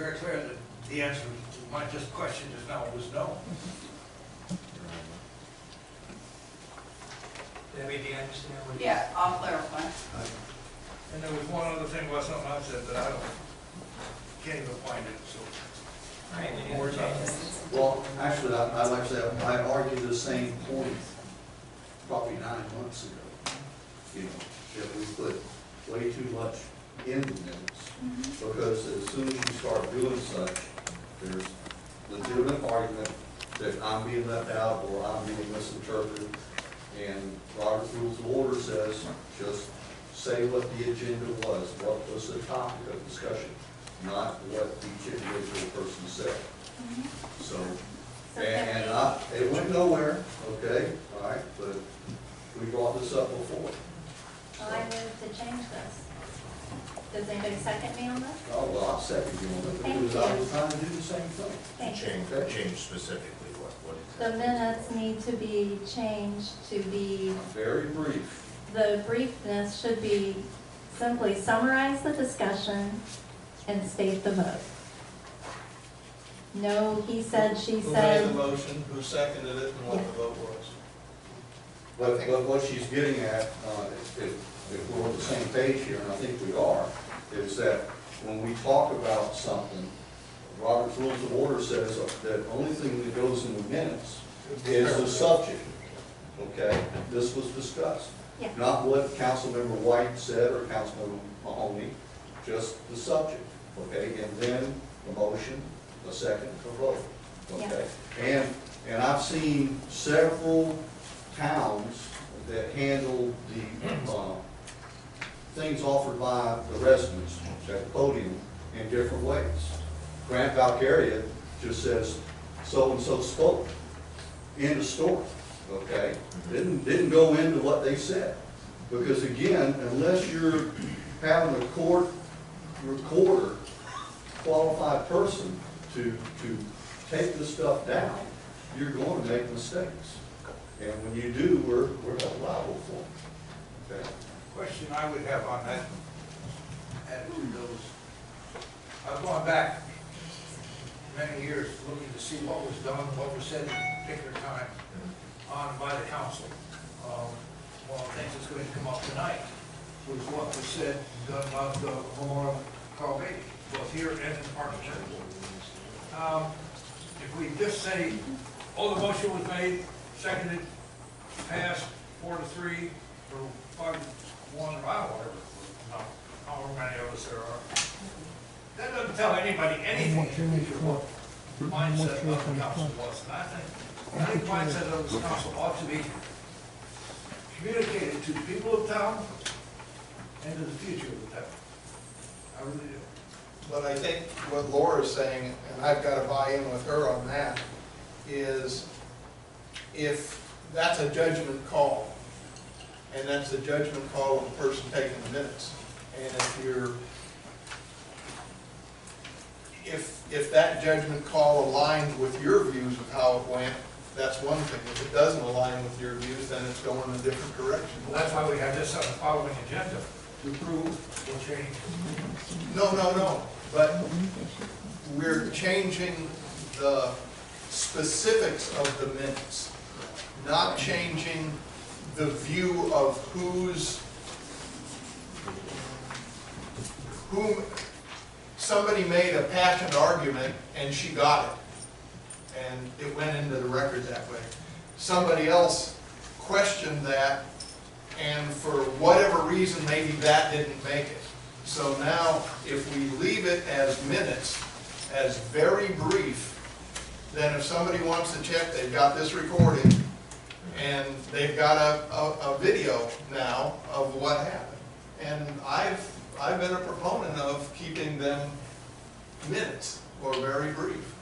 very clear that the answer to my just question just now was no. Debbie, do you understand what? Yeah, I'll clarify. And there was one other thing about something I said that I can't even find it, so. All right, any more changes? Well, actually, I'd like to say, I argued the same point probably 9 months ago. You know, that we put way too much in the minutes. Because as soon as you start doing such, there's legitimate argument that I'm being left out or I'm being misinterpreted. And Robert's Rules of Order says, just say what the agenda was, what was the topic of discussion, not what each individual person said. So, it went nowhere, okay, all right, but we brought this up before. Well, I move to change this. Does anybody second me on this? Oh, well, I'll second you on that, Thank because I you. was trying to do the same thing. Thank you. Change specifically what The minutes need to be changed to be, Very brief. the briefness should be simply summarize the discussion and state the vote. No, he said, she Who made the said. motion, who seconded it, and what the vote was? But what she's getting at, if we're on the same page here, and I think we are, is that when we talk about something, Robert's Rules of Order says that the only thing that goes in the minutes is the subject, okay? This was discussed. Yeah. Not what Councilmember White said or Councilmember Mahoney, just the subject, okay? And then the motion, the second, the vote, okay? And I've seen several towns that handle the things offered by the residents at the podium in different ways. Grant Valcaria just says, so-and-so spoke. End of story, okay? Didn't go into what they said. Because again, unless you're having a court recorder, qualified person to take this stuff down, you're going to make mistakes. And when you do, we're held liable for them. Okay? Question I would have on that attitude those, I've gone back many years looking to see what was done, what was said at a particular time on by the council. One of the things that's going to come up tonight was what was said and done about the Memorial Carl Beatty, both here and in Parkinson's. If we just say, oh, the motion was made, seconded, passed, 4-3, or 5-1, or I don't know, whatever, however many of us there are. That doesn't tell anybody anything what the mindset of the council was. And I think the mindset of the council ought to be communicated to the people of town and to the future of the town. I really do. But I think what Laura's saying, and I've got to buy in with her on that, is if that's a judgment call, and that's a judgment call of the person taking the minutes, and if that judgment call aligns with your views of how it went, that's one thing. If it doesn't align with your views, then it's going in a different direction. Well, that's why we have this on the following agenda, to approve or change. No. But we're changing the specifics of the minutes, not changing the view of whom somebody made a passionate argument and she got it. And it went into the record that way. Somebody else questioned that, and for whatever reason, maybe that didn't make it. So now, if we leave it as minutes, as very brief, then if somebody wants to check, they've got this recording, and they've got a video now of what happened. And I've been a proponent of keeping them minutes, or very brief.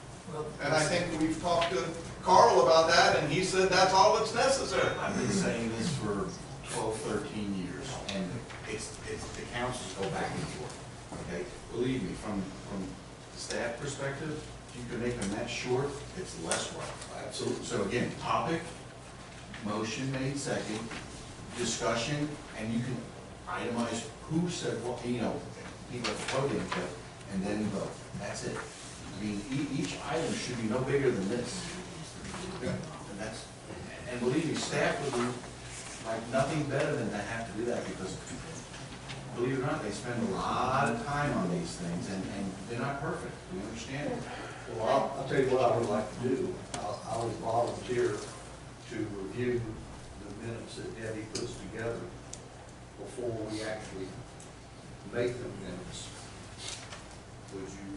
And I think we've talked to Carl about that, and he said that's all that's necessary. I've been saying this for 12, 13 years, and it's the councils go back and forth. Okay, believe me, from the staff perspective, if you can make them that short, it's less work. Absolutely. So again, topic, motion made second, discussion, and you can itemize who said what, people at the podium, and then vote. That's it. I mean, each item should be no bigger than this. And that's, and believe me, staff would do like nothing better than to have to do that, because believe it or not, they spend a lot of time on these things, and they're not perfect, we understand it. Well, I'll tell you what I would like to do. I would volunteer to review the minutes that Debbie puts together before we actually make them minutes. Would you?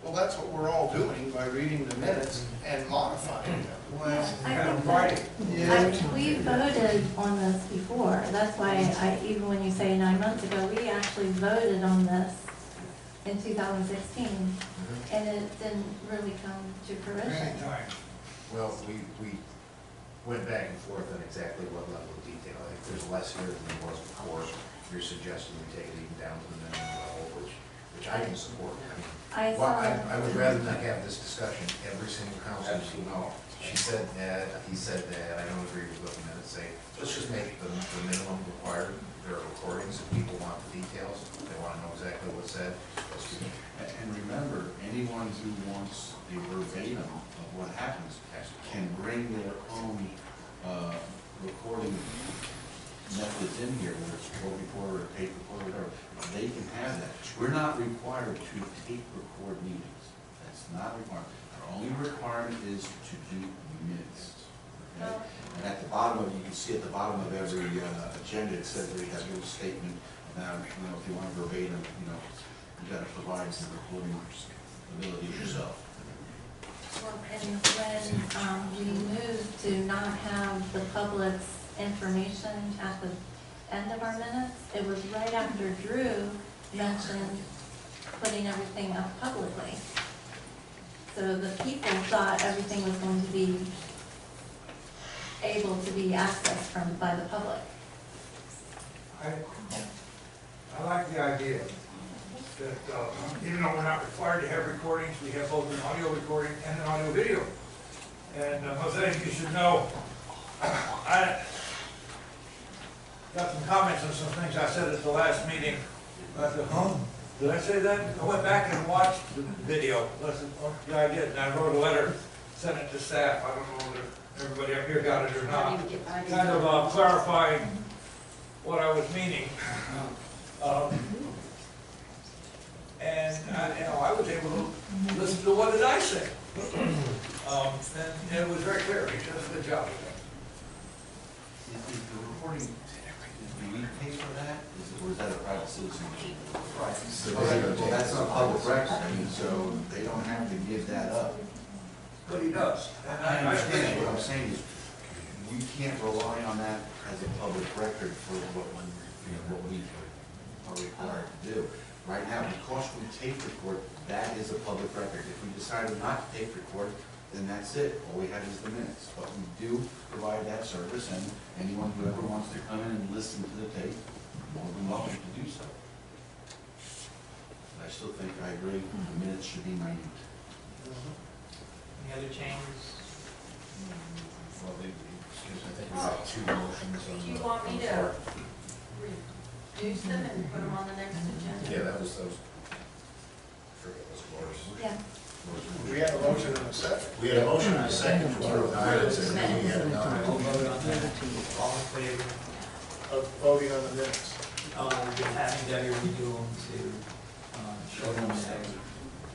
Well, that's what we're all doing by reading the minutes and modifying them. We voted on this before. That's why even when you say 9 months ago, we actually voted on this in 2016, and it didn't really come to fruition. Well, we went back and forth on exactly what level of detail. I think there's less here than there was before. You're suggesting we take it even down to the minimum level, which I can support. I mean, I would rather not have this discussion every single council meeting. She said that, he said that, I don't agree with what the minutes say. Let's just make the minimum required. There are recordings, if people want the details, if they want to know exactly what's said, let's do it. And remember, anyone who wants a verbatim of what happens can bring their own recording methods in here, whether it's a recorder or tape recorder, whatever. They can have that. We're not required to tape record meetings. That's not required. Our only requirement is to do minutes. Okay? And at the bottom of, you can see at the bottom of every agenda, it says we have a little statement. Now, if you want verbatim, you got to provide some recording ability yourself. Well, and when we moved to not have the public's information at the end of our minutes, it was right after Drew mentioned putting everything up publicly. So the people thought everything was going to be able to be accessed by the public. I like the idea that even though we're not required to have recordings, we have both an audio recording and an audio video. And Jose, you should know, I got some comments on some things I said at the last meeting. I said, did I say that? I went back and watched the video. I said, yeah, I did. And I wrote a letter, sent it to staff. I don't know whether everybody up here got it or not. Kind of clarifying what I was meaning. And I was able to listen to what did I say. And it was very clear. He did a good job with that. Is the recording, do we pay for that? Or is that a private citizen? Right. So well, that's not public record, so they don't have to give that up. But he does. And I understand. What I'm saying is, we can't rely on that as a public record for what we are required to do. Right now, because we tape record, that is a public record. If we decided not to tape record, then that's it. All we have is the minutes. But we do provide that service, and anyone who ever wants to come in and listen to the tape, more than welcome to do so. But I still think, I agree, the minutes should be minute. Any other changes? Well, excuse me, I think we have two motions on the. Do you want me to reduce them and put them on the next agenda? Yeah, that was, I forget what's worse. Yeah. We had a motion and a second. We had a motion and a second to approve the minutes, and then we had another. All vote on that. All in favor? Of voting on the minutes. Having Debbie redo them to show them that.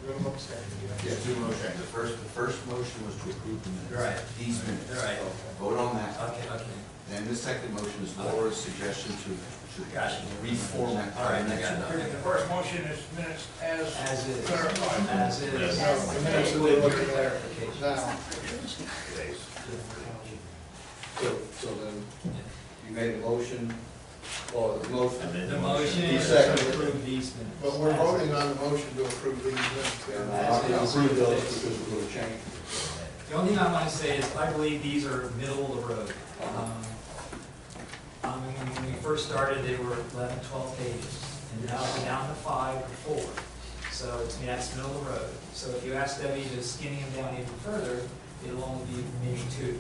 Minimum standard. Yeah, two motions. The first motion was to approve the minutes. Right. These minutes. Right. Vote on that. Okay. Then the second motion is Laura's suggestion to Gotcha. reformat. All right, I got it. The first motion is minutes As is. clarified. As is. The minutes that we're looking at Clarification. now. So then, you made a motion, or the motion? The motion You is seconded to it. approve these minutes. But we're voting on the motion to approve these minutes. And I can approve those because we're going to change. The only thing I want to say is I believe these are middle of the road. When we first started, they were 11, 12 pages, and now we're down to 5 or 4. So to me, that's middle of the road. So if you ask Debbie to skinny them down even further, it'll only be maybe 2.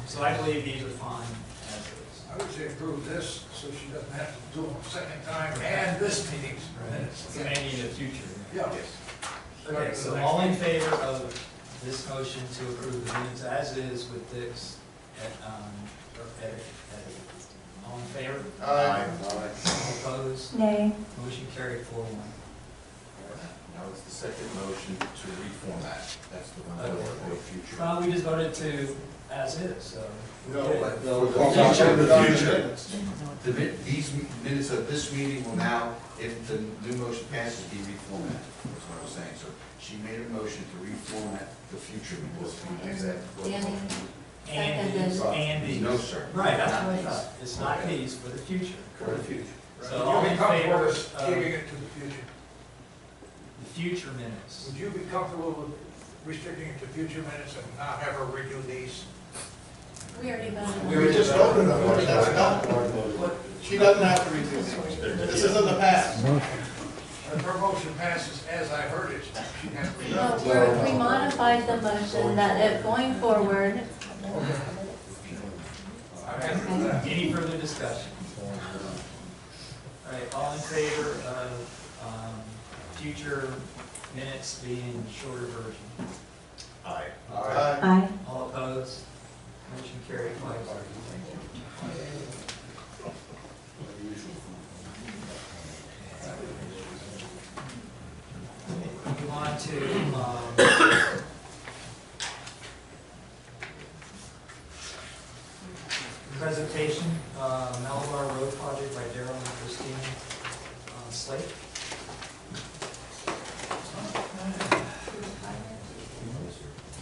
So I believe these are fine as is. I would say approve this so she doesn't have to do them a second time and this meeting's minutes. Maybe in the future. Yeah. Yes. Okay, so all in favor of this motion to approve the minutes as is with this, all in favor? Aye. All opposed? Nay. Motion carried 4-1. Now it's the second motion to reformat. That's the one for the future. Well, we just voted to as is, so. No, Good. No, we're talking about Future, the future. minutes. These minutes of this meeting will now, if the new motion passes, be reformatted. That's what I was saying. So she made a motion to reformat the future minutes. Exactly. Danny. And these, and these. No, sir. Right, that's what I thought. It's not these, for the future. For the future. So all Would you in be comfortable favor with of keeping it to the future? the future minutes? Would you be comfortable with restricting it to future minutes and not have her redo these? We already voted. We just voted on it, that's done. She doesn't have to redo these. This is in the past. If her motion passes as I heard it, she has to Well, redo. we modified the motion that if going forward, I have to do that. Any further discussion? All right, all in favor of future minutes being shorter version? Aye. Aye. aye. All opposed? Motion carried 5-0. Move on to, presentation, Malabar Road Project by Daryl and Christine Slate.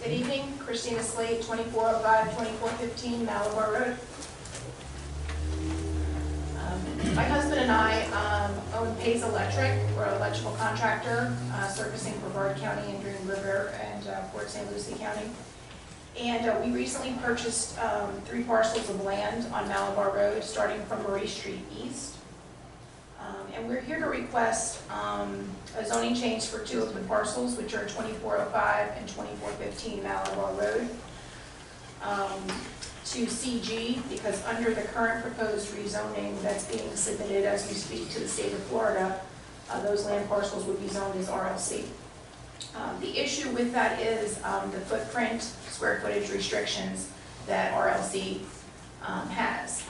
Good evening, Christina Slate, 2405-2415 Malabar Road. My husband and I own Pace Electric. We're an electrical contractor servicing Brevard County and Green River and Port St. Lucie County. And we recently purchased 3 parcels of land on Malabar Road, starting from Marie Street East. And we're here to request a zoning change for 2 of the parcels, which are 2405 and 2415 Malabar Road, to CG, because under the current proposed rezoning that's being submitted as we speak to the state of Florida, those land parcels would be zoned as RLC. The issue with that is the footprint, square footage restrictions that RLC has.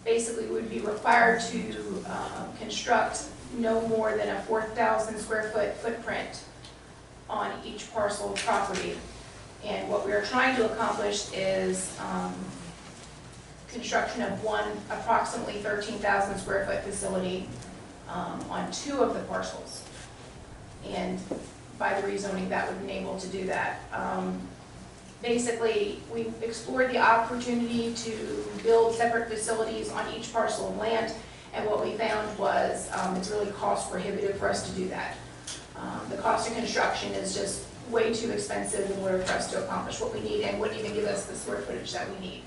Basically, we would be required to construct no more than a 4,000 square foot footprint on each parcel of property. And what we are trying to accomplish is construction of one approximately 13,000 square foot facility on 2 of the parcels. And by the rezoning, that would enable to do that. Basically, we explored the opportunity to build separate facilities on each parcel of land, and what we found was it's really cost prohibitive for us to do that. The cost of construction is just way too expensive in order for us to accomplish what we need and wouldn't even give us the square footage that we need.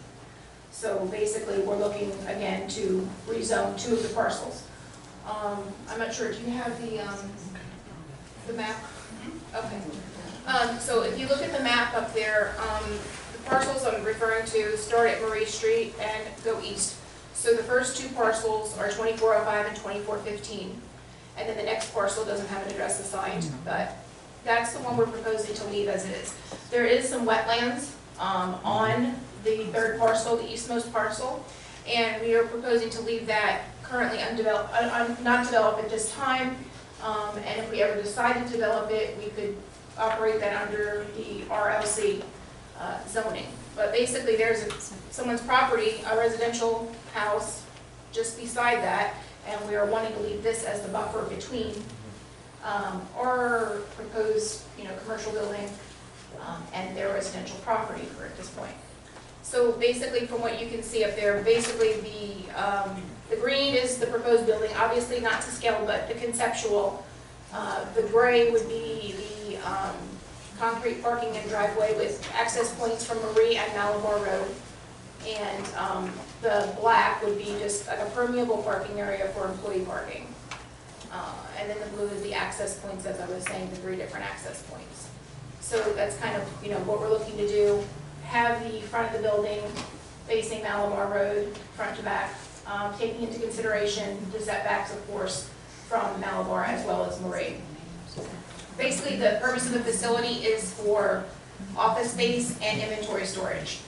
So basically, we're looking again to rezone 2 of the parcels. I'm not sure, do you have the map? Okay. So if you look at the map up there, the parcels I'm referring to start at Marie Street and go east. So the first 2 parcels are 2405 and 2415. And then the next parcel doesn't have an address assigned, but that's the one we're proposing to leave as it is. There is some wetlands on the 3rd parcel, the eastmost parcel, and we are proposing to leave that currently undeveloped, not developed at this time. And if we ever decide to develop it, we could operate that under the RLC zoning. But basically, there's someone's property, a residential house, just beside that, and we are wanting to leave this as the buffer between our proposed, commercial building and their residential property for at this point. So basically, from what you can see up there, basically the green is the proposed building, obviously not to scale, but the conceptual. The gray would be the concrete parking and driveway with access points from Marie and Malabar Road. And the black would be just like a permeable parking area for employee parking. And then the blue is the access points, as I was saying, the 3 different access points. So that's kind of, what we're looking to do. Have the front of the building facing Malabar Road, front to back, taking into consideration the setbacks, of course, from Malabar as well as Marie. Basically, the purpose of the facility is for office space and inventory storage.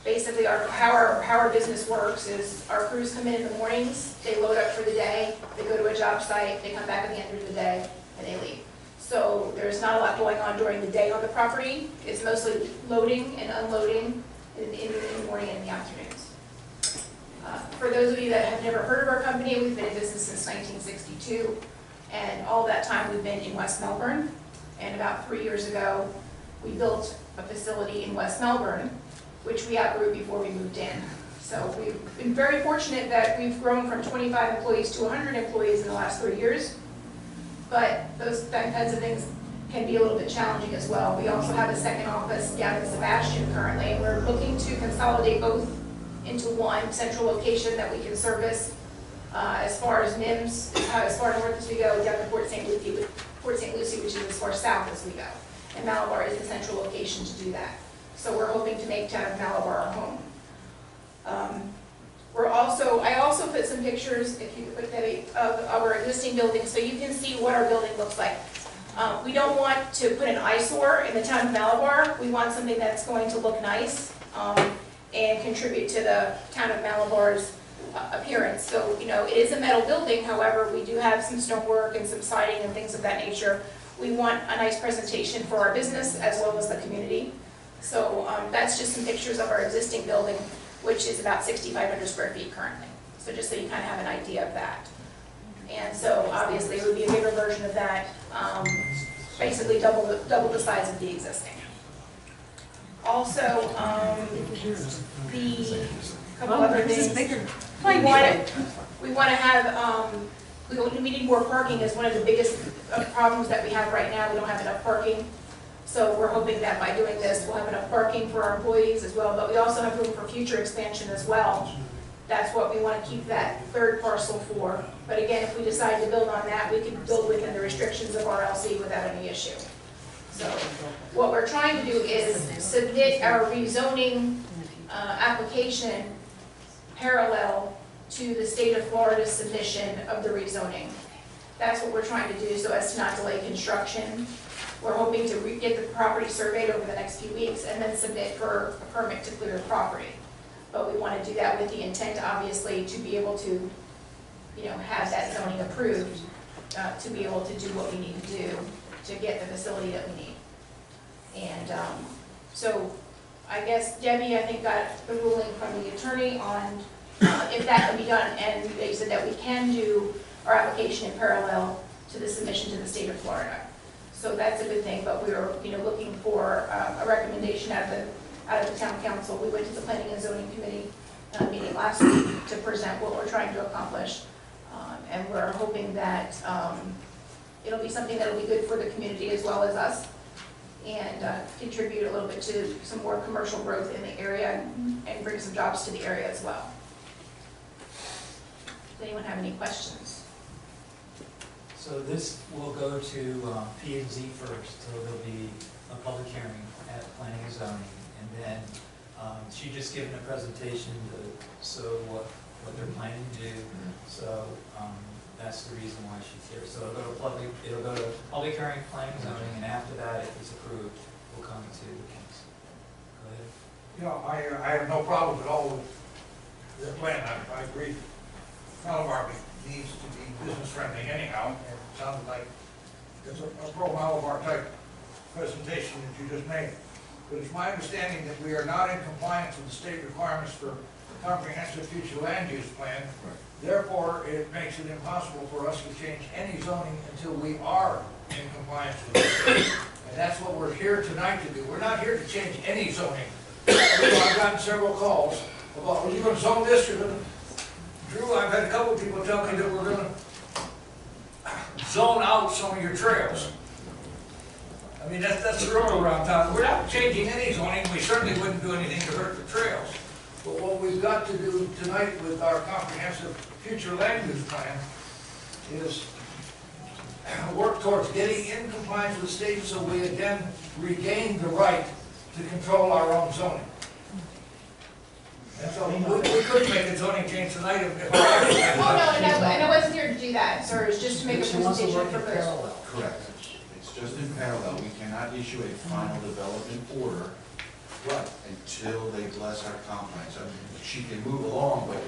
Basically, how our business works is our crews come in the mornings, they load up for the day, they go to a job site, they come back at the end of the day, and they leave. So there's not a lot going on during the day on the property. It's mostly loading and unloading in the morning and in the afternoons. For those of you that have never heard of our company, we've been in business since 1962, and all that time we've been in West Melbourne. And about 3 years ago, we built a facility in West Melbourne, which we outgrew before we moved in. So we've been very fortunate that we've grown from 25 employees to 100 employees in the last 3 years. But that kinds of things can be a little bit challenging as well. We also have a second office down in Sebastian currently, and we're looking to consolidate both into one central location that we can service as far as NIMS, as far north as we go, down to Port St. Lucie, which is as far south as we go. And Malabar is the central location to do that. So we're hoping to make town of Malabar our home. I also put some pictures, if you could put that, of our existing building, so you can see what our building looks like. We don't want to put an eyesore in the town of Malabar. We want something that's going to look nice and contribute to the town of Malabar's appearance. So, you know, it is a metal building, however, we do have some stonework and some siding and things of that nature. We want a nice presentation for our business as well as the community. So that's just some pictures of our existing building, which is about 6,500 square feet currently. So just so you kind of have an idea of that. And so obviously it would be a bigger version of that, basically double the size of the existing. Also, the couple other things. We want to have, we need more parking is one of the biggest problems that we have right now. We don't have enough parking. So we're hoping that by doing this, we'll have enough parking for our employees as well, but we also have room for future expansion as well. That's what we want to keep that third parcel for. But again, if we decide to build on that, we can build within the restrictions of our LC without any issue. So what we're trying to do is submit our rezoning application parallel to the state of Florida's submission of the rezoning. That's what we're trying to do so as to not delay construction. We're hoping to get the property surveyed over the next few weeks and then submit for a permit to clear the property. But we want to do that with the intent, obviously, to be able to, you know, have that zoning approved, to be able to do what we need to do to get the facility that we need. And so I guess Debbie, I think, got the ruling from the attorney on if that can be done, and they said that we can do our application in parallel to the submission to the state of Florida. So that's a good thing, but we were, you know, looking for a recommendation out of the town council. We went to the planning and zoning committee meeting last week to present what we're trying to accomplish, and we're hoping that it'll be something that'll be good for the community as well as us, and contribute a little bit to some more commercial growth in the area and bring some jobs to the area as well. Does anyone have any questions? So this will go to P&Z first, so there'll be a public hearing at planning and zoning, and then she just given a presentation to show what they're planning to do. So that's the reason why she's here. So it'll go to public hearing, planning and zoning, and after that, if it's approved, we'll come to the council. Go ahead. You know, I have no problem at all with the plan. I agree. Malabar needs to be business friendly anyhow, and it sounded like it's a pro-Malabar type presentation that you just made. But it's my understanding that we are not in compliance with the state requirements for the comprehensive future land use plan. Therefore, it makes it impossible for us to change any zoning until we are in compliance with it. And that's what we're here tonight to do. We're not here to change any zoning. I've gotten several calls about, well, you're going to zone this, you're going to... Drew, I've had a couple of people tell me that we're going to zone out some of your trails. I mean, that's the rule around town. We're not changing any zoning. We certainly wouldn't do anything to hurt the trails. But what we've got to do tonight with our comprehensive future land use plan is work towards getting in compliance with the state so we again regain the right to control our own zoning. And so we could make a zoning change tonight if I Oh, no, and I wasn't here to do that, sir. It's just to make a She wants to presentation work for in this. parallel. Correct. just in parallel, we cannot issue a final development order Right. until they bless our comp plan. So she can move along, but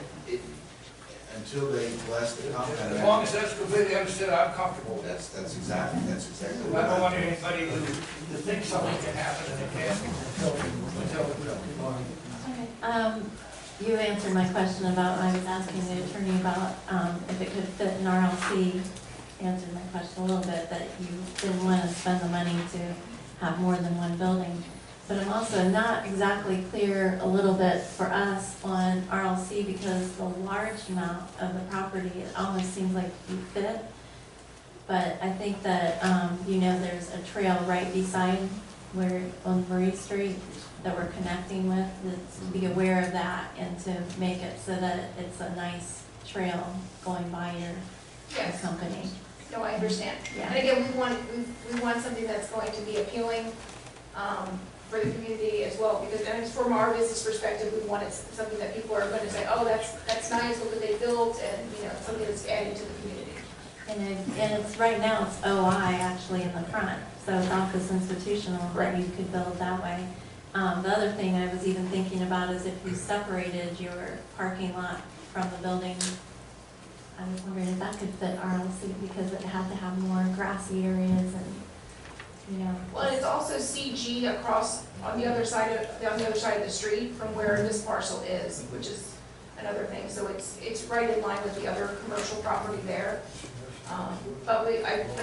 until they bless the comp plan. As long as that's completely understood, I'm comfortable with that. That's exactly I what don't want I'm. anybody to think something can happen and it can't until You answered my question about, I was asking the attorney about if it could fit in RLC, answered my question a little bit, that you didn't want to spend the money to have more than one building. But I'm also not exactly clear a little bit for us on RLC because the large amount of the property, it almost seems like you fit. But I think that, there's a trail right beside where, on Marie Street, that we're connecting with, to be aware of that and to make it so that it's a nice trail going by your Yes. company. No, I understand. Yeah. And again, we want something that's going to be appealing for the community as well, because, and it's from our business perspective, we want it something that people are going to say, oh, that's nice, look what they built, and, something that's adding to the community. And it's, right now, it's OI actually in the front, so it's office institutional, that you could build that way. The other thing I was even thinking about is if you separated your parking lot from the building, I was wondering if that could fit RLC, because it had to have more grassy areas and, Well, and it's also CG across, on the other side of the street from where this parcel is, which is another thing, so it's right in line with the other commercial property there. But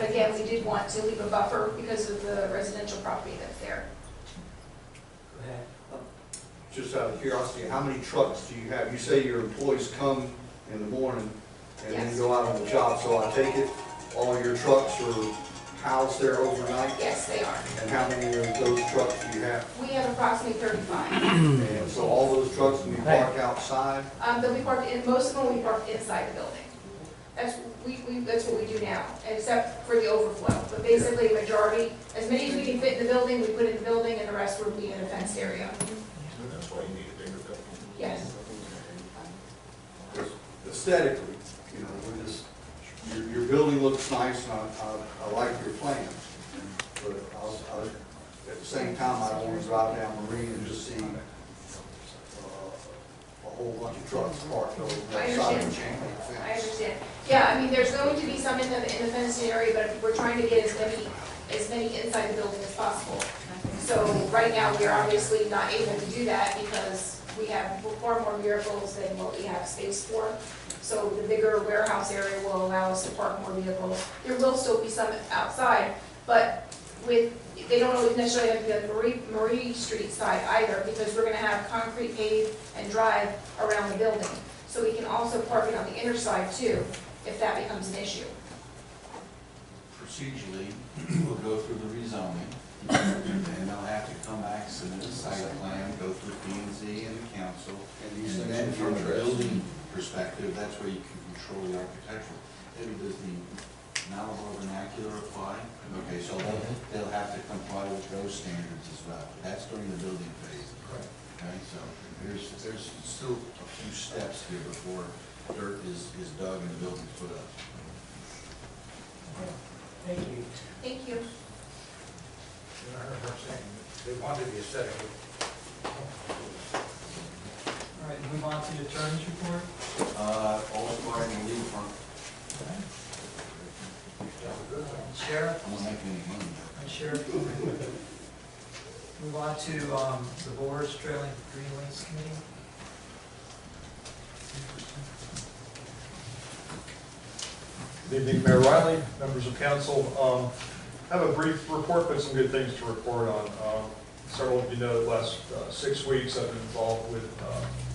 again, we did want to leave a buffer because of the residential property that's there. Go ahead. Just out of curiosity, how many trucks do you have? You say your employees come in the morning and then Yes. go out on the job, so I take it all your trucks are housed there overnight? Yes, they are. And how many of those trucks do you have? We have approximately 35. And so all those trucks will be parked outside? They'll be parked most of them will be parked inside the building. That's what we do now, except for the overflow. But basically, majority, as many as we can fit in the building, we put in the building, and the rest would be in a fenced area. That's why you need a bigger building. Yes. Aesthetically, we're just, your building looks nice, and I like your plan. But at the same time, I don't want to drive down Marine and just see a whole bunch of trucks parked over I that side of understand. the chain link fence. I understand. Yeah, there's going to be some in the fenced area, but we're trying to get as many inside the building as possible. So right now, we're obviously not able to do that because we have far more vehicles than what we have space for. So the bigger warehouse area will allow us to park more vehicles. There will still be some outside, but they don't always necessarily have to be on the Marie Street side either, because we're gonna have concrete paved and drive around the building. So we can also park it on the inner side too, if that becomes an issue. Procedurally, we'll go through the rezoning, and they'll have to come back, submit a site plan, go through P&Z and the council. And these And things then will be from a addressed. building perspective, that's where you can control the architectural. Maybe does the Malibu vernacular apply? Okay, so they'll have to comply with those standards as well. That's during the building phase. Okay, so there's still a few steps here before dirt is dug and the building's put up. Thank you. Thank you. I heard her saying they wanted the aesthetic. All right, move on to the attorney's report. All required in the legal front. Sheriff, I'm not making any money. and Sheriff. Move on to the board's trailing greenways committee. Good evening, Mayor Riley, members of council. I have a brief report, but some good things to report on. Several of you know the last 6 weeks I've been involved with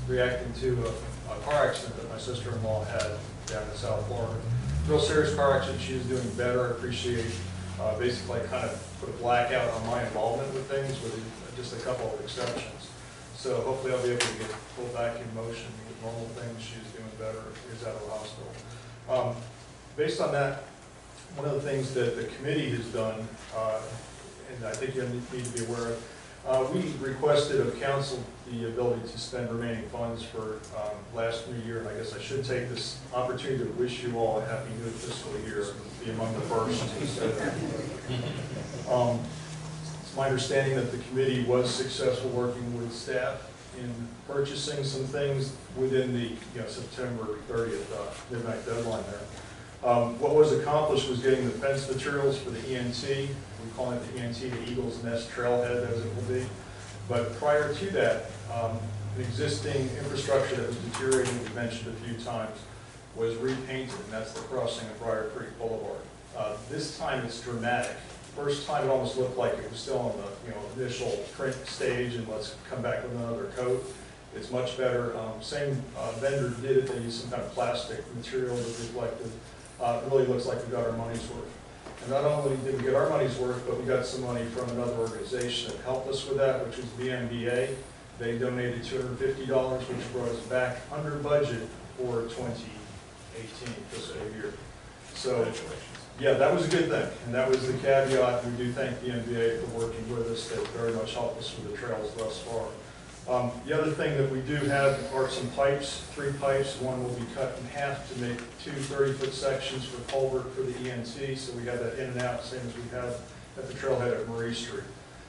reacting to a car accident that my sister-in-law had down in South Florida. Real serious car accident. She is doing better. I appreciate basically kind of put a blackout on my involvement with things with just a couple of exceptions. So hopefully I'll be able to get pulled back in motion with normal things. She's doing better. She's out of the hospital. Based on that, one of the things that the committee has done, and I think you need to be aware of, we requested of council the ability to spend remaining funds for last new year, and I guess I should take this opportunity to wish you all a happy new fiscal year, be among the first. It's my understanding that the committee was successful working with staff in purchasing some things within the September 30th midnight deadline there. What was accomplished was getting the fence materials for the ENT. We call it the ENT, the Eagle's Nest Trailhead, as it will be. But prior to that, the existing infrastructure that was deteriorating, we mentioned a few times, was repainted, and that's the crossing of Briar Creek Boulevard. This time it's dramatic. First time it almost looked like it was still on the initial print stage and let's come back with another coat. It's much better. Same vendor did it. They used some kind of plastic material that reflected. It really looks like we got our money's worth. And not only did we get our money's worth, but we got some money from another organization that helped us with that, which was the MBA. They donated $250, which brought us back under budget for 2018 fiscal year. So, yeah, that was a good thing, and that was the caveat. We do thank the NBA for working with us. They very much helped us with the trails thus far. The other thing that we do have are some pipes, 3 pipes. One will be cut in half to make 2 30-foot sections for culvert for the ENC, so we have that in and out, same as we have at the trailhead at Marie Street.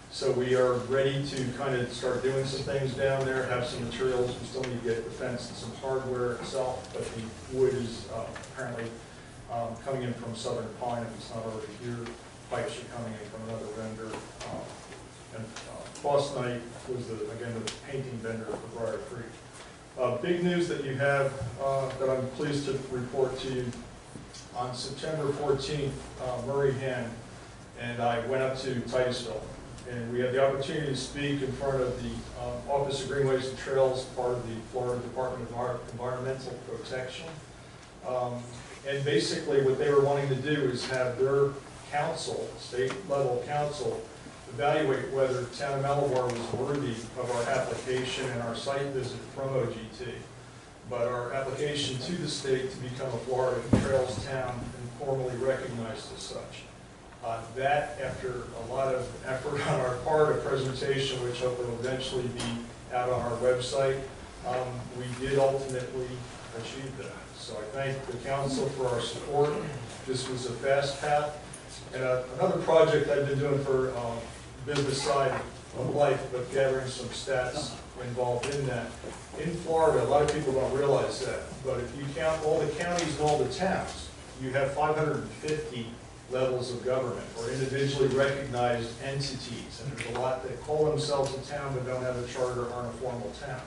So we are ready to kind of start doing some things down there, have some materials. We still need to get the fence and some hardware itself, but the wood is apparently coming in from Southern Pine, if it's not already here. Pipes are coming in from another vendor. And Boss Knight was, again, the painting vendor for Briar Creek. Big news that you have that I'm pleased to report to you. On September 14th, Murray Hand and I went up to Titusville, and we had the opportunity to speak in front of the Office of Greenways and Trails, part of the Florida Department of Environmental Protection. And basically what they were wanting to do is have their council, state-level council, evaluate whether Town of Malabar was worthy of our application and our site visit from OGT. But our application to the state to become a Florida Trails town and formally recognized as such. That, after a lot of effort on our part, a presentation which hopefully will eventually be out on our website, we did ultimately achieve that. So I thank the council for our support. This was a fast path. And another project I've been doing for business side of life, but gathering some stats involved in that. In Florida, a lot of people don't realize that, but if you count all the counties and all the towns, you have 550 levels of government or individually recognized entities. And there's a lot that call themselves a town but don't have a charter or aren't a formal town.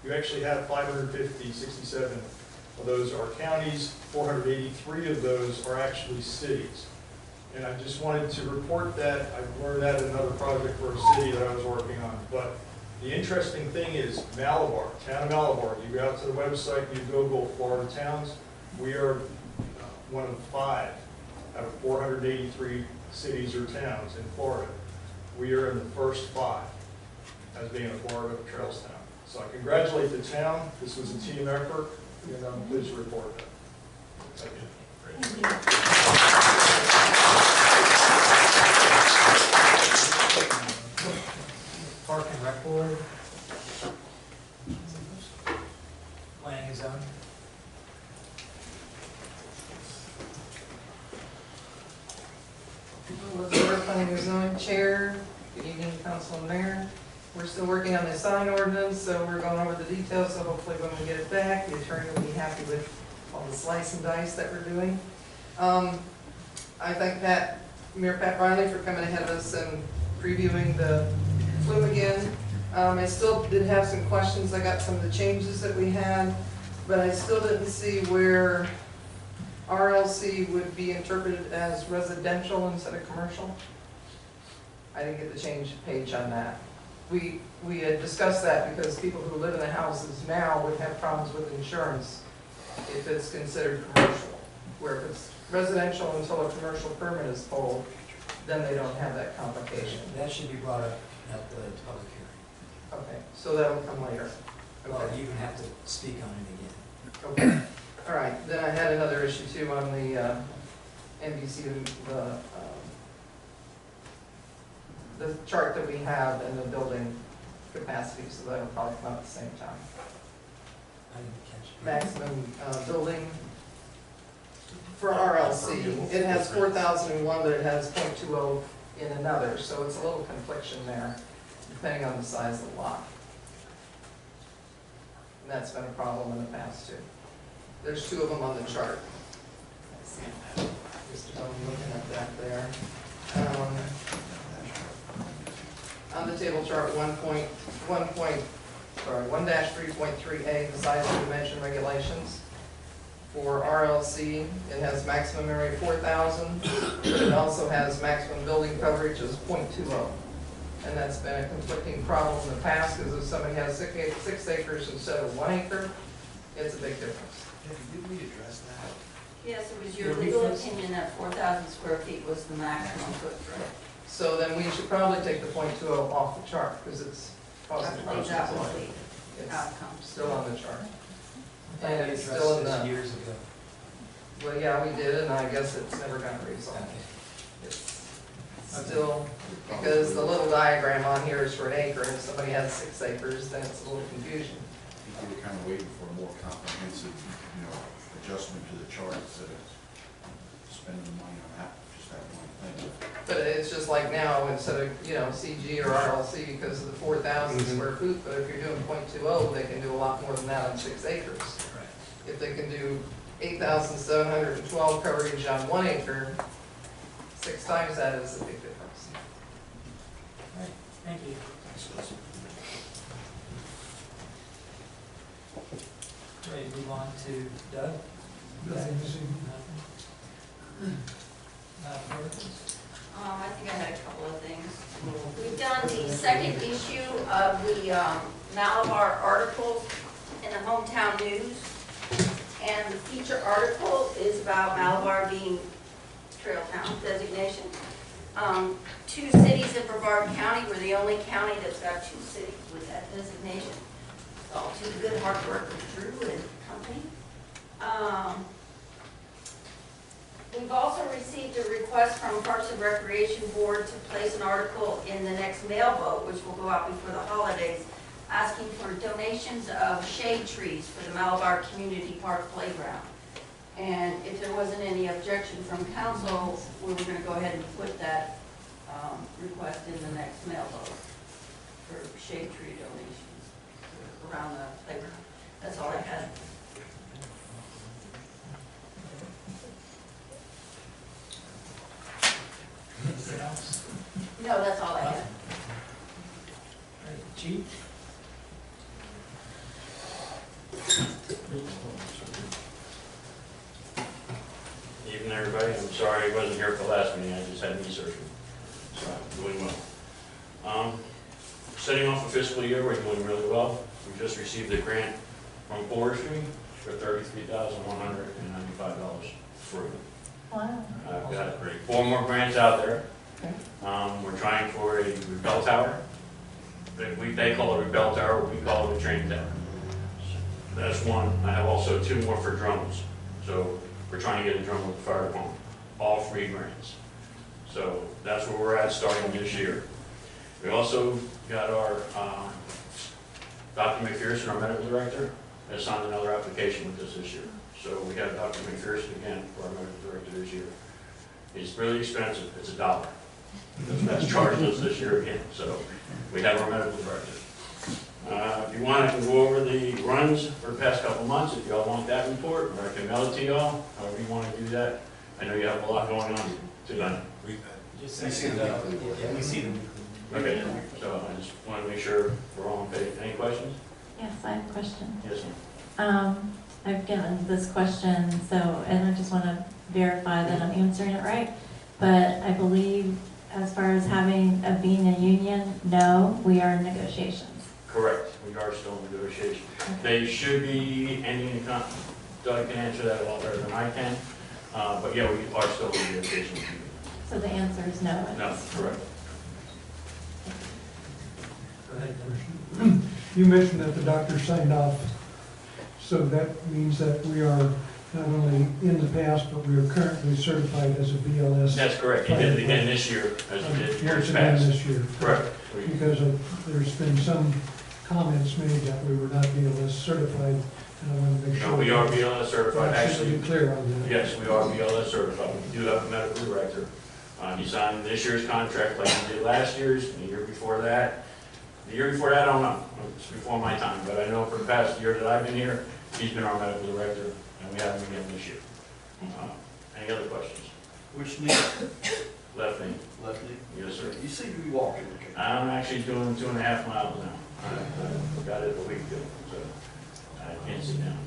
You actually have 550, 67 of those are counties, 483 of those are actually cities. And I just wanted to report that. I've learned that in another project for a city that I was working on. But the interesting thing is Malabar, Town of Malabar. You go out to the website, you Google Florida towns. We are one of 5 out of 483 cities or towns in Florida. We are in the first 5 as being a Florida Trails town. So I congratulate the town. This was a team effort, and I'm pleased to report that. Thank you. Park and Rec Board. Planning and zoning. Elizabeth, Planning and Zoning Chair, good evening, Council and Mayor. We're still working on the sign ordinance, so we're going over the details, so hopefully when we get it back, the attorney will be happy with all the slice and dice that we're doing. I thank Mayor Pat Riley for coming ahead of us and previewing the flu again. I still did have some questions. I got some of the changes that we had, but I still didn't see where RLC would be interpreted as residential instead of commercial. I didn't get the change page on that. We had discussed that because people who live in the houses now would have problems with insurance if it's considered commercial. Where if it's residential until a commercial permit is pulled, then they don't have that complication. That should be brought up at the public hearing. Okay, so that'll come later. Well, Okay. you can have to speak on it again. Okay. All right, then I had another issue too on the NBC, the chart that we have and the building capacity, so that'll probably come out at the same time. I didn't catch it. Maximum building for RLC, it has 4,001, but it has in another, so it's a little confliction there, depending on the size of the lot. And that's been a problem in the past too. There's 2 of them on the chart. Just looking at that there. On the table chart 1-3.3A, the size and dimension regulations. For RLC, it has maximum area 4,000, but it also has maximum building coverage as .20. And that's been a conflicting problem in the past, because if somebody has 6 acres instead of 1 acre, it's a big difference. Did we address that? Yes, it was your legal opinion that 4,000 square feet was the maximum footprint. So then we should probably take the .20 off the chart, because it's I causing believe problems. that was the It's outcome. still on the chart. I And think we it's addressed still in this the, years ago. well, yeah, we did, and I guess it's never gonna resolve. It's still, because the little diagram on here is for an acre, and if somebody has 6 acres, then it's a little confusion. I think we were kind of waiting for a more comprehensive, adjustment to the chart instead of spending the money on that, just that one thing. But it's just like now, instead of, CG or RLC because of the 4,000 square foot, but if you're doing .20, they can do a lot more than that on 6 acres. Right. If they can do 8,712 coverage on 1 acre, 6 times that is a big difference. Right, thank you. Ready to move on to Doug? Nothing this evening. I think I had a couple of things. We've done the second issue of the Malabar articles in the Hometown News. And the feature article is about Malabar being Trail Town designation. 2 cities in Brevard County, we're the only county that's got 2 cities with that designation. It's all to the good hard work of Drew and company. We've also received a request from Parks and Recreation Board to place an article in the next mail vote, which will go out before the holidays, asking for donations of shade trees for the Malabar Community Park Playground. And if there wasn't any objection from council, we were going to go ahead and put that request in the next mail vote for shade tree donations around the playground. That's all I had. Anything else? No, that's all I had. All right, Chief? Evening, everybody. I'm sorry I wasn't here for the last meeting. I just had knee surgery. So I'm doing well. Setting off a fiscal year, we're doing really well. We just received a grant from forestry for $33,195 free. Wow. I've got 4 more grants out there. We're trying for a repel tower. They call it a repel tower, we call it a train tower. That's one. I have also 2 more for drones. So we're trying to get a drone with the fire department. All free grants. So that's where we're at starting this year. We also got our Dr. McPherson, our medical director, has signed another application with us this year. So we have Dr. McPherson again for our medical director this year. It's really expensive. It's $1. That's charged us this year again. So we have our medical director. If you want, I can go over the runs for the past couple months. If y'all want that report, or I can mail it to y'all, however you want to do that. I know you have a lot going on tonight. Just We see second, them yeah, weekly. we see them. Okay, so I just want to make sure we're all on page. Any questions? Yes, I have a question. Yes, ma'am. I've gotten this question, and I just want to verify that I'm answering it right. But I believe, as far as being a union, no, we are in negotiations. Correct, we are still in negotiation. They should be ending in Doug can answer that a lot better than I can, but yeah, we are still in negotiation. So the answer is no. No, correct. Go ahead, Doug. You mentioned that the doctor signed off, so that means that we are not only in the past, but we are currently certified as a BLS. That's correct, he did it again this year, as he did Years years again past. this year. Correct. Because there's been some comments made that we were not BLS certified, and I want to make sure. No, we are BLS certified, That should actually. be clear on that. Yes, we are BLS certified. We do have a medical director. He signed this year's contract like he did last year's, and the year before that. The year before that, I don't know, it's before my time, but I know for the past year that I've been here, he's been our medical director, and we have him again this year. Any other questions? Which knee? Left knee. Left knee? Yes, sir. You seem to be walking, okay? I'm actually doing 2.5 miles now. I got it a week ago, so I can't sit down.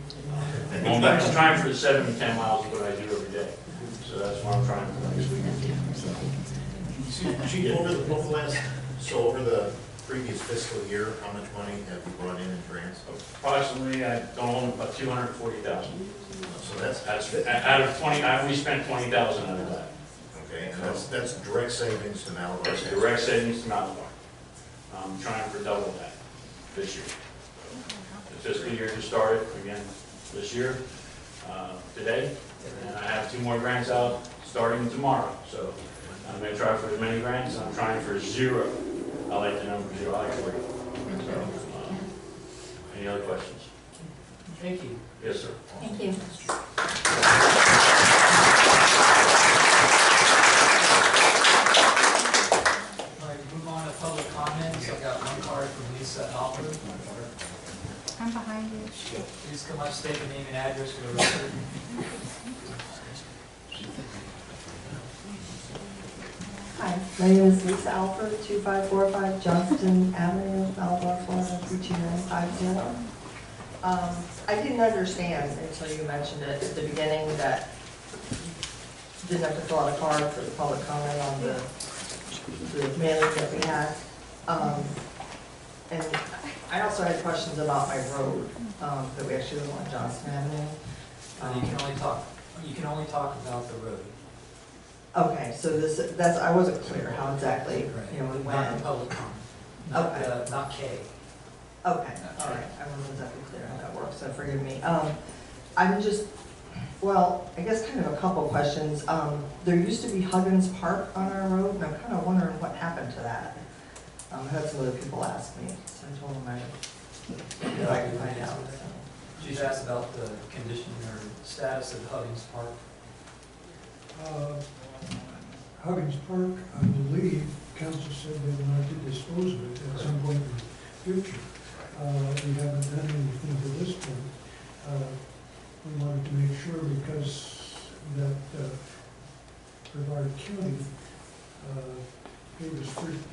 Going back to trying for the 7 to 10 miles is what I do every day. So that's what I'm trying for next week. Chief, over the previous fiscal year, how much money have you brought in grants? Approximately, I don't own about 240,000. So that's, Out of 20, we spent 20,000 out of that. okay, and that's direct savings to Malabar. That's direct savings to Malabar. I'm trying for double that this year. The fiscal year just started again this year, today, and I have 2 more grants out starting tomorrow. So I'm going to try for as many grants, and I'm trying for 0. I like the number 0, I like 40. So, any other questions? Thank you. Yes, sir. Thank you. All right, move on to public comments. I've got one card from Lisa Alford. I'm behind you. Please come up, state your name and address for the record. Hi, my name is Lisa Alford, 2545 Johnston Avenue, Malabar, Florida, 32950. I didn't understand until you mentioned it at the beginning that you didn't have to fill out a card for the public comment on the mailing that we had. And I also had questions about my road, that we actually live on Johnston Avenue. You can only talk about the road. Okay, so that's, I wasn't clear how exactly, you know, Not when. the public comment. Okay. Not K. Okay, all right, I wasn't exactly clear how that works, so forgive me. I'm just, well, I guess kind of a couple questions. There used to be Huggins Park on our road, and I'm kind of wondering what happened to that. I had some other people ask me, so I told them I could find out. So. She's asked about the condition or status of Huggins Park. Huggins Park, I believe, council said they wanted to dispose of it at some point in the future. We haven't done anything to this point. We wanted to make sure because that Brevard County gave us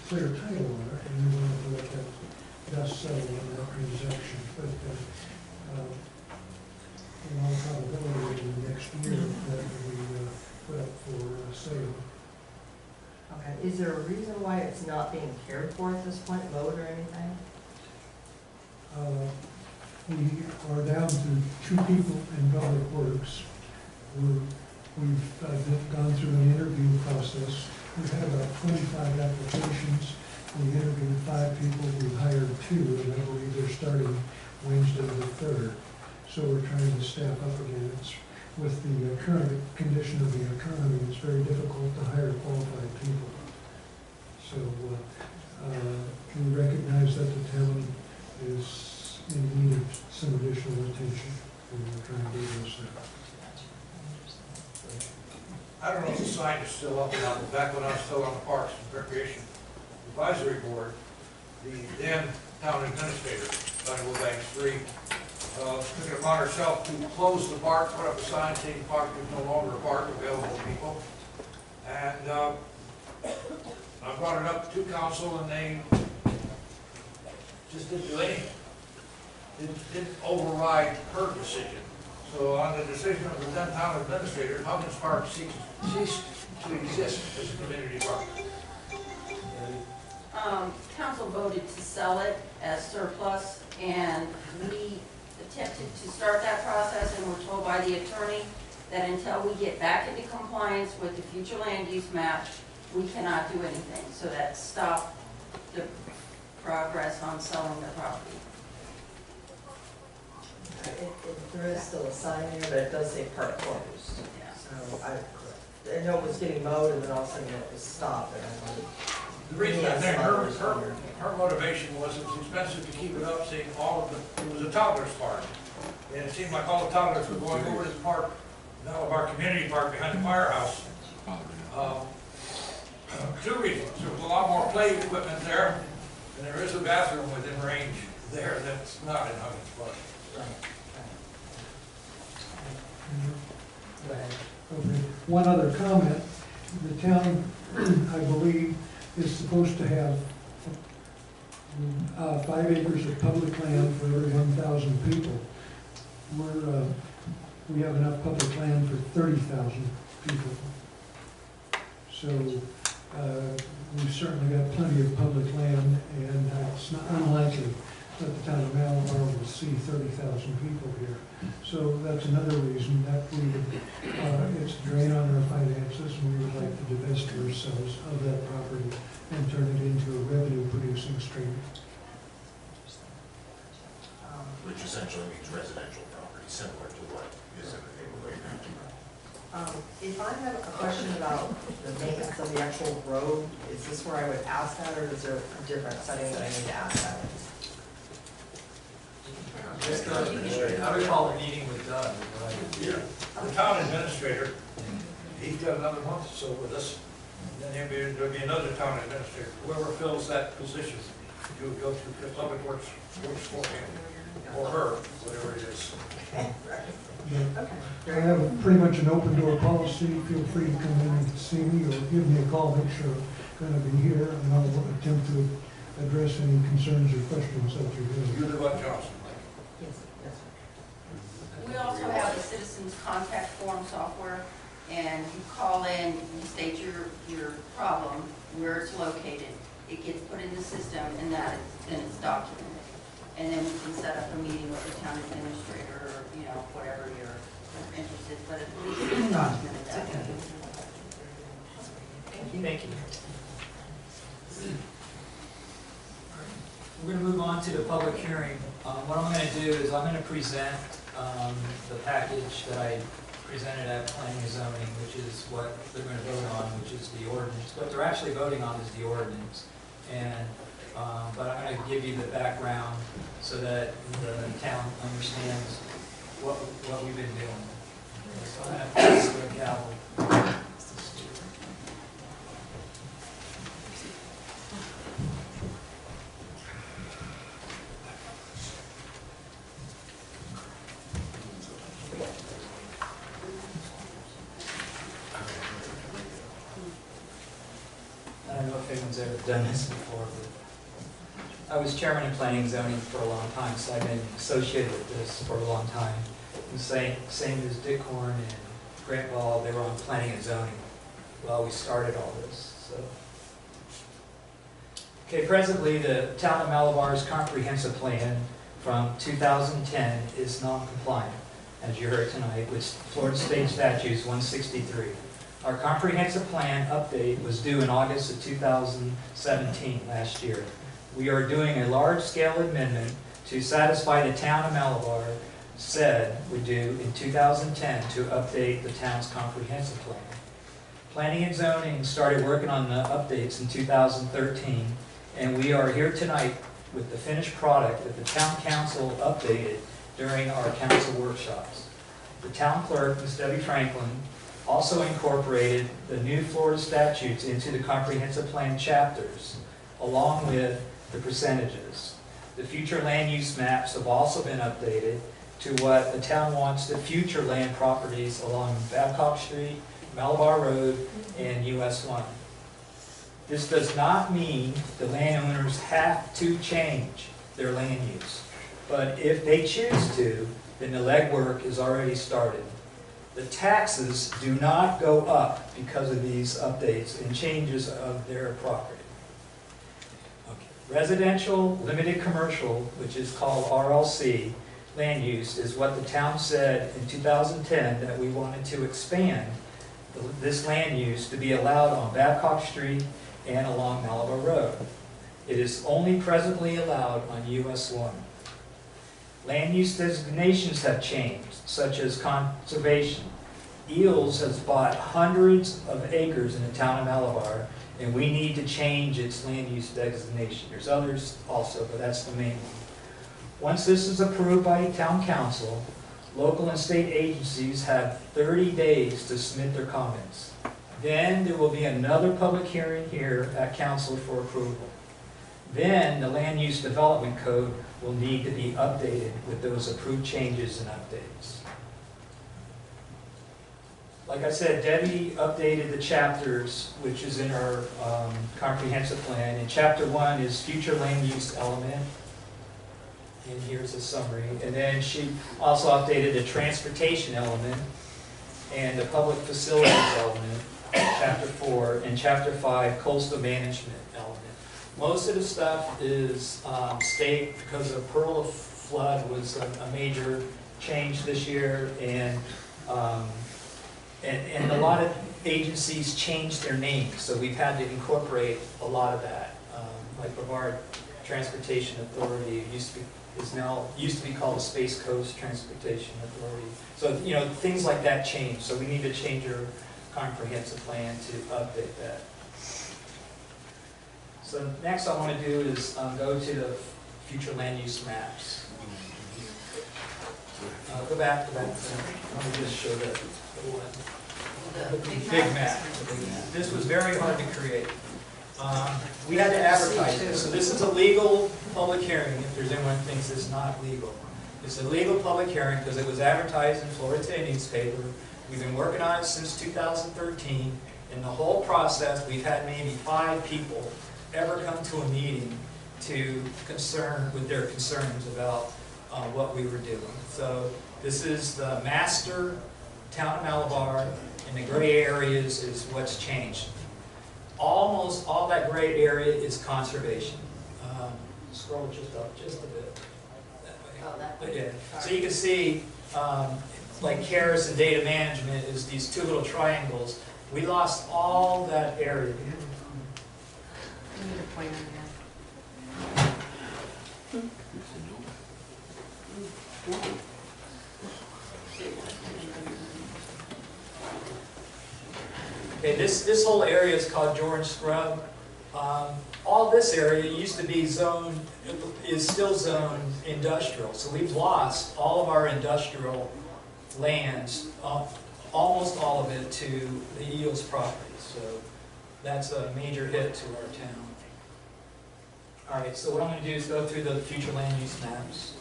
clear title on it, and we wanted to let that dust settle on that transaction. But in all probability, in the next year, that we put up for sale. Okay, is there a reason why it's not being cared for at this point, mowed or anything? We are down to 2 people in public works. We've gone through an interview process. We've had about 25 applications. We interviewed 5 people, we've hired 2, and I believe they're starting Wednesday the 3rd. So we're trying to staff up again. With the current condition of the economy, it's very difficult to hire qualified people. So we recognize that the town is in need of some additional attention, and we're trying to do this. I don't know if the sign is still up or not, but back when I was still on the Parks and Recreation Advisory Board, the then town administrator, Donnie Wilbanks III, took it upon herself to close the park, put up a sign saying the park is no longer a park available to people. And I brought it up to council and they just didn't do anything. Didn't override her decision. So on the decision of the then town administrator, Huggins Park ceased to exist as a community park. Council voted to sell it as surplus, and we attempted to start that process and were told by the attorney that until we get back into compliance with the future land use map, we cannot do anything. So that stopped the progress on selling the property. There is still a sign here, but it does say park closed. Yeah. So I know it was getting mowed, and then all of a sudden it was stopped, and I wanted. The reason I think her motivation was it was expensive to keep it up, seeing all of the, it was a toddler's park. And it seemed like all the toddlers were going over to the park, Malabar Community Park behind the firehouse. Two reasons. There's a lot more play equipment there, and there is a bathroom within range there that's not in Huggins Park. Go ahead. Okay, one other comment. The town, I believe, is supposed to have 5 acres of public land for every 1,000 people. We have enough public land for 30,000 people. So we've certainly got plenty of public land, and it's not unlikely that the town of Malabar will see 30,000 people here. So that's another reason that we would, it's a drain on our finances, and we would like to divest ourselves of that property and turn it into a revenue-producing stream. Which essentially means residential property, similar to what is in the neighborhood now. If I have a question about the maintenance of the actual road, is this where I would ask that, or is there a different setting that I need to ask that? I recall the meeting with Doug, right? Yeah. The town administrator, he's got another month or so with us, and then there'll be another town administrator. Whoever fills that position, you would go through the public works for him, or her, whatever it is. I have pretty much an open door policy. Feel free to come in and see me or give me a call. Make sure I'm going to be here, and I'll attempt to address any concerns or questions that you have. You live on Johnson. We also have the citizens contact form software, and you call in, you state your problem, where it's located. It gets put in the system, and then it's documented. And then we can set up a meeting with the town administrator, or, you know, whatever you're interested, but at least it's documented that way. Thank you. We're going to move on to the public hearing. What I'm going to do is I'm going to present the package that I presented at planning and zoning, which is what they're going to vote on, which is the ordinance. What they're actually voting on is the ordinance. And but I'm going to give you the background so that the town understands what we've been doing. So I'm going to pass the gavel. I don't know if anyone's ever done this before, but I was chairman of planning and zoning for a long time, so I've been associated with this for a long time. And same as Dick Horn and Grant Ball, they were on planning and zoning while we started all this. So, okay, presently the town of Malabar's comprehensive plan from 2010 is non-compliant, as you heard tonight, with Florida State Statutes 163. Our comprehensive plan update was due in August of 2017, last year. We are doing a large-scale amendment to satisfy the town of Malabar said would do in 2010 to update the town's comprehensive plan. Planning and zoning started working on the updates in 2013, and we are here tonight with the finished product that the town council updated during our council workshops. The town clerk, Ms. Debbie Franklin, also incorporated the new Florida statutes into the comprehensive plan chapters, along with the percentages. The future land use maps have also been updated to what the town wants the future land properties along Babcock Street, Malabar Road, and US 1. This does not mean the landowners have to change their land use, but if they choose to, then the legwork is already started. The taxes do not go up because of these updates and changes of their property. Okay. Residential, limited commercial, which is called RLC, land use, is what the town said in 2010 that we wanted to expand this land use to be allowed on Babcock Street and along Malabar Road. It is only presently allowed on US 1. Land use designations have changed, such as conservation. Eels has bought hundreds of acres in the town of Malabar, and we need to change its land use designation. There's others also, but that's the main one. Once this is approved by town council, local and state agencies have 30 days to submit their comments. Then there will be another public hearing here at council for approval. Then the land use development code will need to be updated with those approved changes and updates. Like I said, Debbie updated the chapters, which is in our comprehensive plan. And chapter 1 is future land use element. And here's a summary. And then she also updated the transportation element and the public facilities element, chapter 4, and chapter 5, coastal management element. Most of the stuff is state, because of Pearl flood was a major change this year, and a lot of agencies changed their names, so we've had to incorporate a lot of that. Like Brevard Transportation Authority used to be called the Space Coast Transportation Authority. So, you know, things like that change, so we need to change our comprehensive plan to update that. So next I want to do is go to the future land use maps. Go back. Let me just show the big map. This was very hard to create. We had to advertise it. So this is a legal public hearing, if there's anyone who thinks it's not legal. It's a legal public hearing because it was advertised in Florida Today newspaper. We've been working on it since 2013. In the whole process, we've had maybe 5 people ever come to a meeting with their concerns about what we were doing. So this is the master town of Malabar, and the gray areas is what's changed. Almost all that gray area is conservation. Scroll just up just a bit. That way. Oh, that But way. yeah. So you can see, like CARES and data management is these 2 little triangles. We lost all that area. We need a plan again. Okay, this whole area is called George Scrub. All this area used to be zoned, is still zoned industrial. So we've lost all of our industrial lands, almost all of it to the Eels property. So that's a major hit to our town. All right, so what I'm going to do is go through the future land use maps.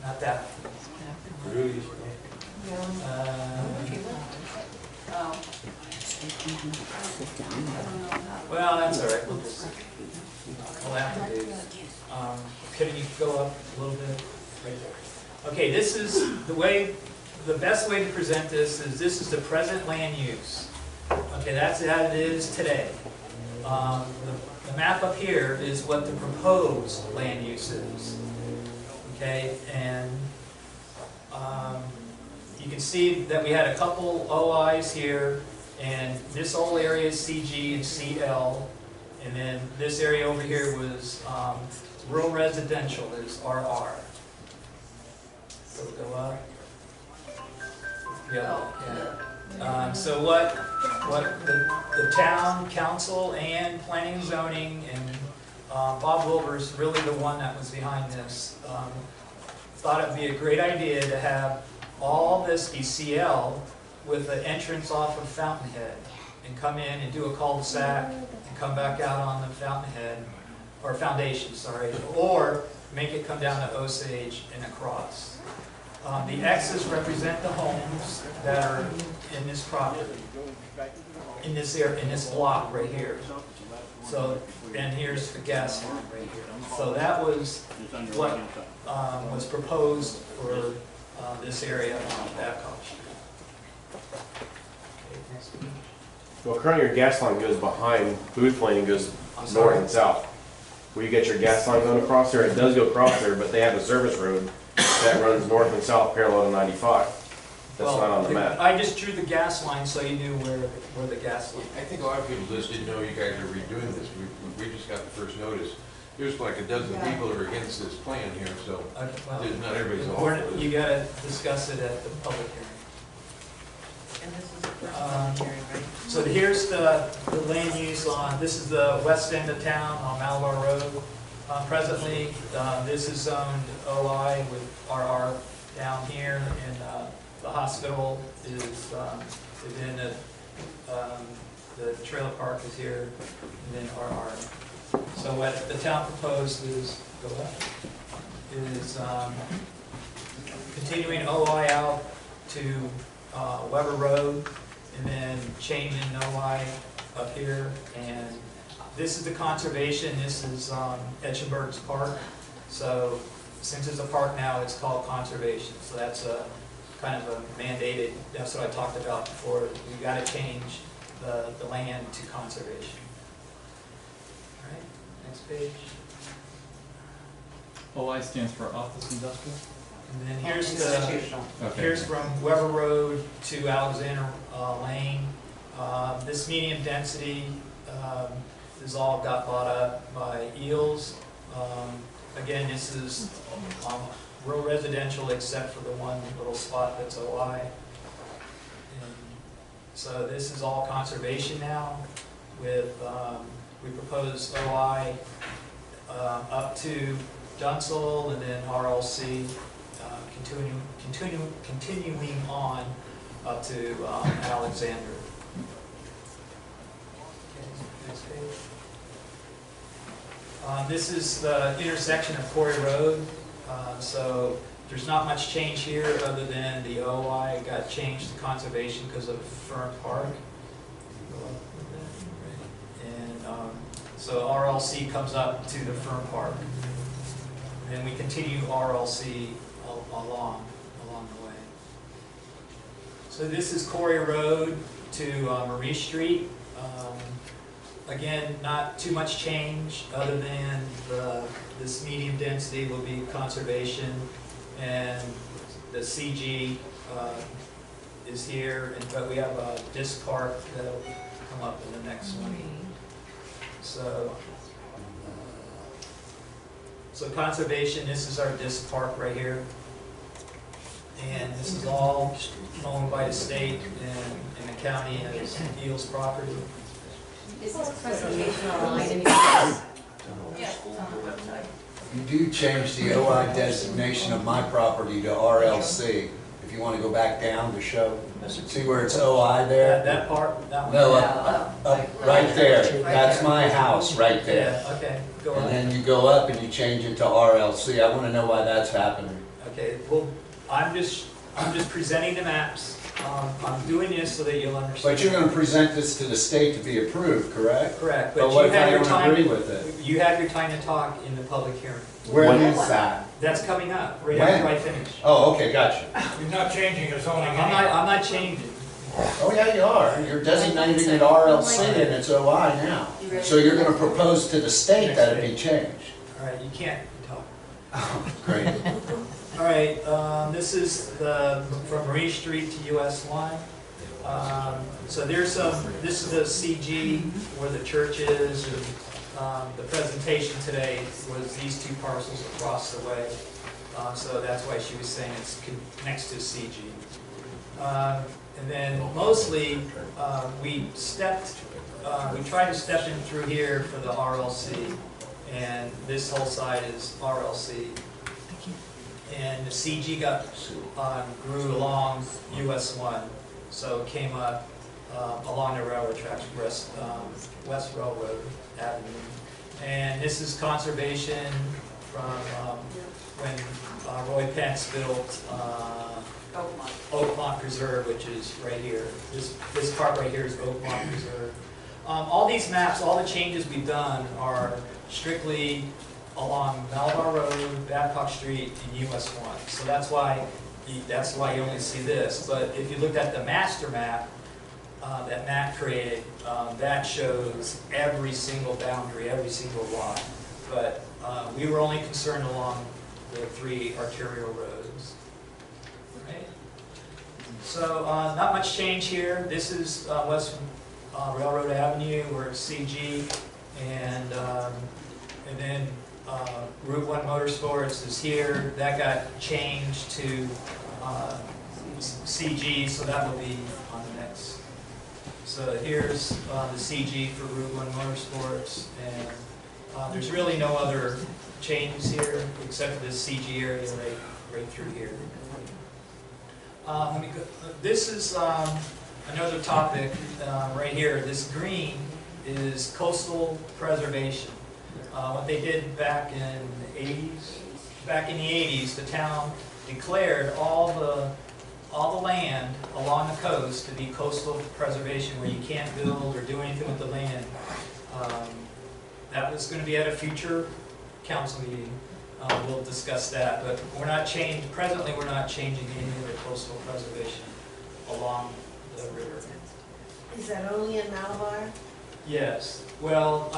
Not that. Well, that's all right. We'll have to do. Could you go up a little bit? Right there. Okay, this is the best way to present this is the present land use. Okay, that's how it is today. The map up here is what the proposed land use is. Okay, and you can see that we had a couple OIs here, and this whole area is CG and CL, and then this area over here was rural residential is RR. So go up. Yeah. So what the town council and planning and zoning and Bob Wilbur's really the one that was behind this. Thought it'd be a great idea to have all this be CL with the entrance off of Fountainhead and come in and do a cul-de-sac and come back out on the Fountainhead, or Foundation, sorry, or make it come down to Osage and across. The X's represent the homes that are in this property, in this area, in this block right here. So, and here's the gas line right here. So that was what was proposed for this area on Babcock Street. Okay, next. Well, currently your gas line goes behind Booth Lane and goes north and south. Where you get your gas line going across there, it does go across there, but they have a service road that runs north and south parallel to 95. That's Well, not on the map. I just drew the gas line so you knew where the gas line. I think a lot of people just didn't know you guys are redoing this. We just got the first notice. There's like a dozen people that are against this plan here, so Well, not everybody's all for you this. gotta discuss it at the public hearing. And this is the first public hearing, right? So here's the land use on, this is the west end of town on Malabar Road. Presently, this is zoned OI with RR down here, and the hospital is within the trailer park is here, and then RR. So what the town proposed is, continuing OI out to Weber Road, and then changing OI up here. And this is the conservation, this is Etchenberg's Park. So since it's a park now, it's called conservation. So that's a kind of a mandated, that's what I talked about before. We gotta change the land to conservation. All right, next page. OI stands for Office Industrial? And then here's Institutional. Okay. here's from Weber Road to Alexander Lane. This medium density is all got bought up by Eels. Again, this is rural residential except for the one little spot that's OI. And so this is all conservation now with, we propose OI up to Dunsel and then RLC, continuing on up to Alexander. Okay, next page. This is the intersection of Quarry Road. So there's not much change here other than the OI got changed to conservation because of Fern Park. And so RLC comes up to the Fern Park. And then we continue RLC along the way. So this is Quarry Road to Marie Street. Again, not too much change other than this medium density will be conservation, and the CG is here, but we have a disc park that'll come up in the next one. So conservation, this is our disc park right here. And this is all owned by the state and the county as Eels property. Is this presentation online? Yes. You do change the OI designation of my property to RLC. If you want to go back down to show, see where it's OI there? That part, that one? No, up right there. That's my house right there. Yeah, okay, go And on. then you go up and you change it to RLC. I want to know why that's happening. Okay, well, I'm just presenting the maps. I'm doing this so that you'll understand. But you're going to present this to the state to be approved, correct? Correct, But but what you if I have your don't time. agree with it? You have your time to talk in the public hearing. Where is that? That's coming up, right When? after I finish. Oh, okay, gotcha. You're not changing the zoning I'm not changing. Oh, yeah, you are. You're designating it RLC and it's OI now. So you're going to propose to the state that it be changed. All right, you can't talk. Oh, great. All right, this is from Marie Street to US 1. So this is the CG where the church is, and the presentation today was these two parcels across the way. So that's why she was saying it's next to CG. And then mostly, we tried to step in through here for the RLC, and this whole side is RLC. And the CG grew along US 1, so it came up along the railroad tracks, West Railroad Avenue. And this is conservation from when Roy Pence built Oakmont Preserve, which is right here. This part right here is Oakmont Preserve. All these maps, all the changes we've done are strictly along Malabar Road, Babcock Street, and US 1. So that's why you only see this. But if you looked at the master map that Matt created, that shows every single boundary, every single lot. But we were only concerned along the 3 arterial roads. Right? So not much change here. This is West Railroad Avenue, where it's CG, and And then Route 1 Motorsports is here. That got changed to CG, so that will be on the next. So here's the CG for Route 1 Motorsports, and there's really no other changes here except for this CG area right through here. This is another topic right here. This green is coastal preservation. What they did back in the 80s, the town declared all the land along the coast to be coastal preservation, where you can't build or do anything with the land. That was going to be at a future council meeting. We'll discuss that, but we're not presently we're not changing any of the coastal preservation along the river. Is that only in Malabar? Yes, well,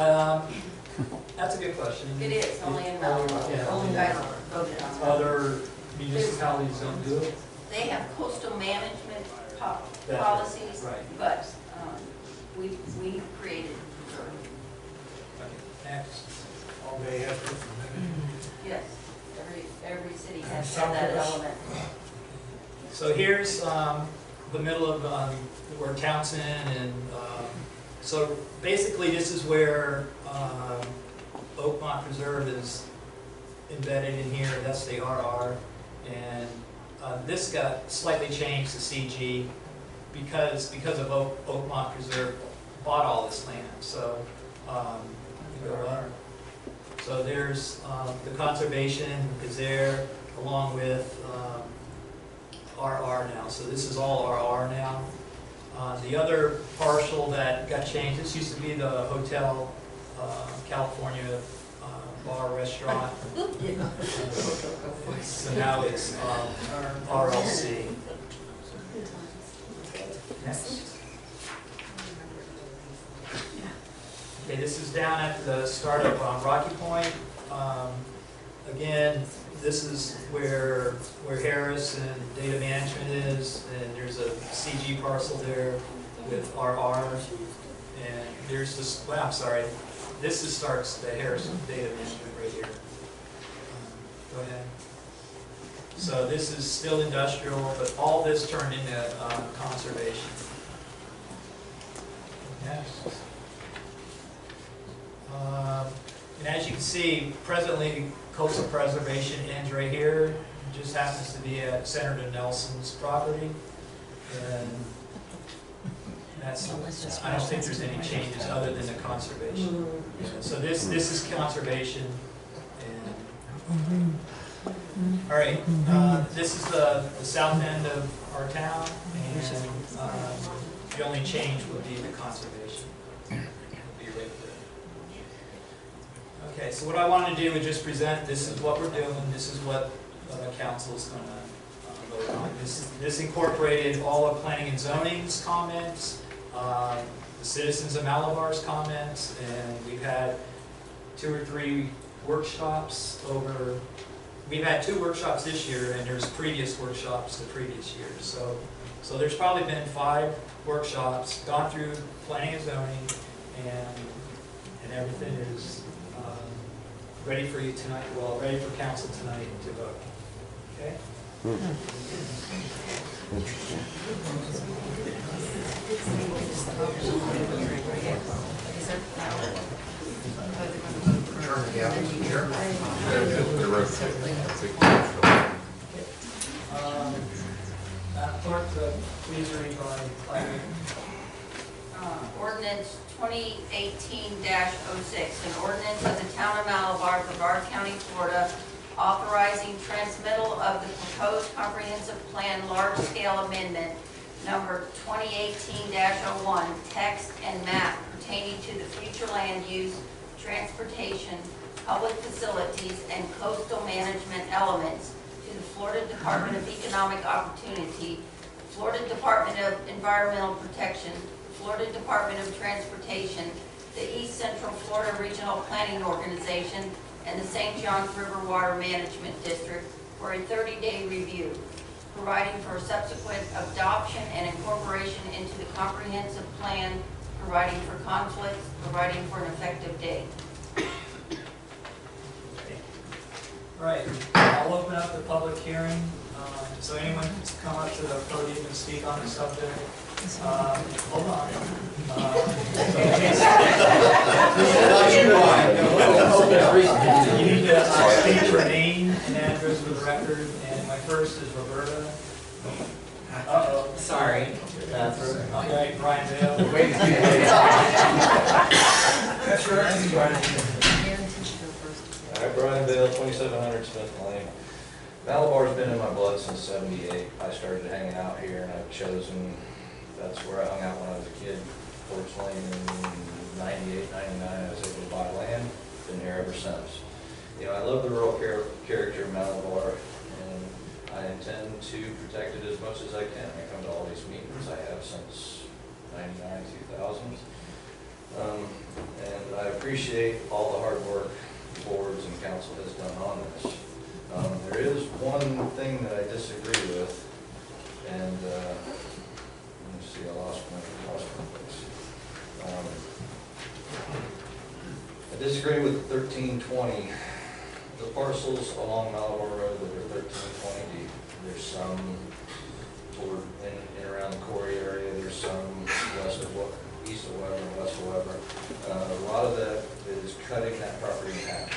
that's a good question. It is, only in Malabar. Yeah. Only Malabar. Voted on that. Other municipalities don't do it? They have coastal management That's policies, right. but we created. Okay, next. All they have to implement Yes, every city And has some that of us- element. So here's the middle of where Townsend and, so basically this is where Oakmont Preserve is embedded in here. That's the RR. And this got slightly changed to CG because of Oakmont Preserve bought all this land. So you go up. So there's the conservation is there along with RR now. So this is all RR now. The other parcel that got changed, this used to be the Hotel California bar restaurant. So now it's RLC. Next. Okay, this is down at the start of Rocky Point. Again, this is where Harris and data management is, and there's a CG parcel there with RR. And there's this, well, I'm sorry, this starts the Harris data management right here. Go ahead. So this is still industrial, but all this turned into conservation. Next. And as you can see, presently coastal preservation ends right here. It just happens to be at Senator Nelson's property. And that's, I don't think there's any changes other than the conservation. So this is conservation. And, all right, this is the south end of our town, and the only change would be the conservation. Be right there. Okay, so what I wanted to do is just present, this is what we're doing, this is what council's going to vote on. This incorporated all of planning and zoning's comments, the citizens of Malabar's comments, and we've had 2 or 3 workshops over. We've had 2 workshops this year, and there's previous workshops the previous year. So there's probably been 5 workshops, gone through planning and zoning, and everything is ready for you tonight, well, ready for council tonight to vote. Okay? Clerk, please read by title. Ordinance 2018-06, an ordinance of the Town of Malabar, Brevard County, Florida, authorizing transmittal of the proposed comprehensive plan large-scale amendment number 2018-01, text and map pertaining to the future land use, transportation, public facilities, and coastal management elements to the Florida Department of Economic Opportunity, Florida Department of Environmental Protection, Florida Department of Transportation, the East Central Florida Regional Planning Organization, and the St. Johns River Water Management District for a 30-day review, providing for subsequent adoption and incorporation into the comprehensive plan, providing for conflicts, providing for an effective date. Right, I'll open up the public hearing, so anyone can come up to the podium and speak on the subject. Hold on. You need to state your name and address for the record, and my first is Roberta. Uh-oh. Sorry. Okay, Brian Vale. All right, Brian Vale, 2700 Smith Lane. Malabar's been in my blood since '78. I started hanging out here, and I've chosen, that's where I hung out when I was a kid. Fortunately, in '98, '99, I was able to buy land. Been here ever since. You know, I love the rural character of Malabar, and I intend to protect it as much as I can. I come to all these meetings. I have since '99, 2000. And I appreciate all the hard work the boards and council has done on this. There is one thing that I disagree with, and let me see, I lost my place. I disagree with 1320. The parcels along Malabar Road that are 1320 deep. There's some toward in around the quarry area. There's some east of Weber and west of Weber. A lot of that is cutting that property in half,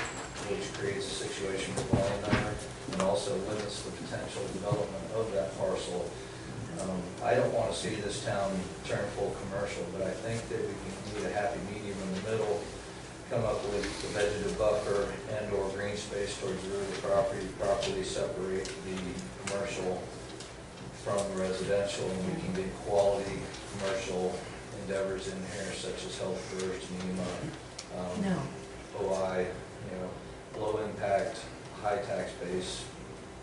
which creates a situation for the landowner and also limits the potential development of that parcel. I don't want to see this town turn full commercial, but I think that we can need a happy medium in the middle, come up with the vegetative buffer and or green space towards the rear of the property, properly separate the commercial from the residential, and we can get quality commercial endeavors in here, such as Health First, NEMA, OI, low impact, high tax base,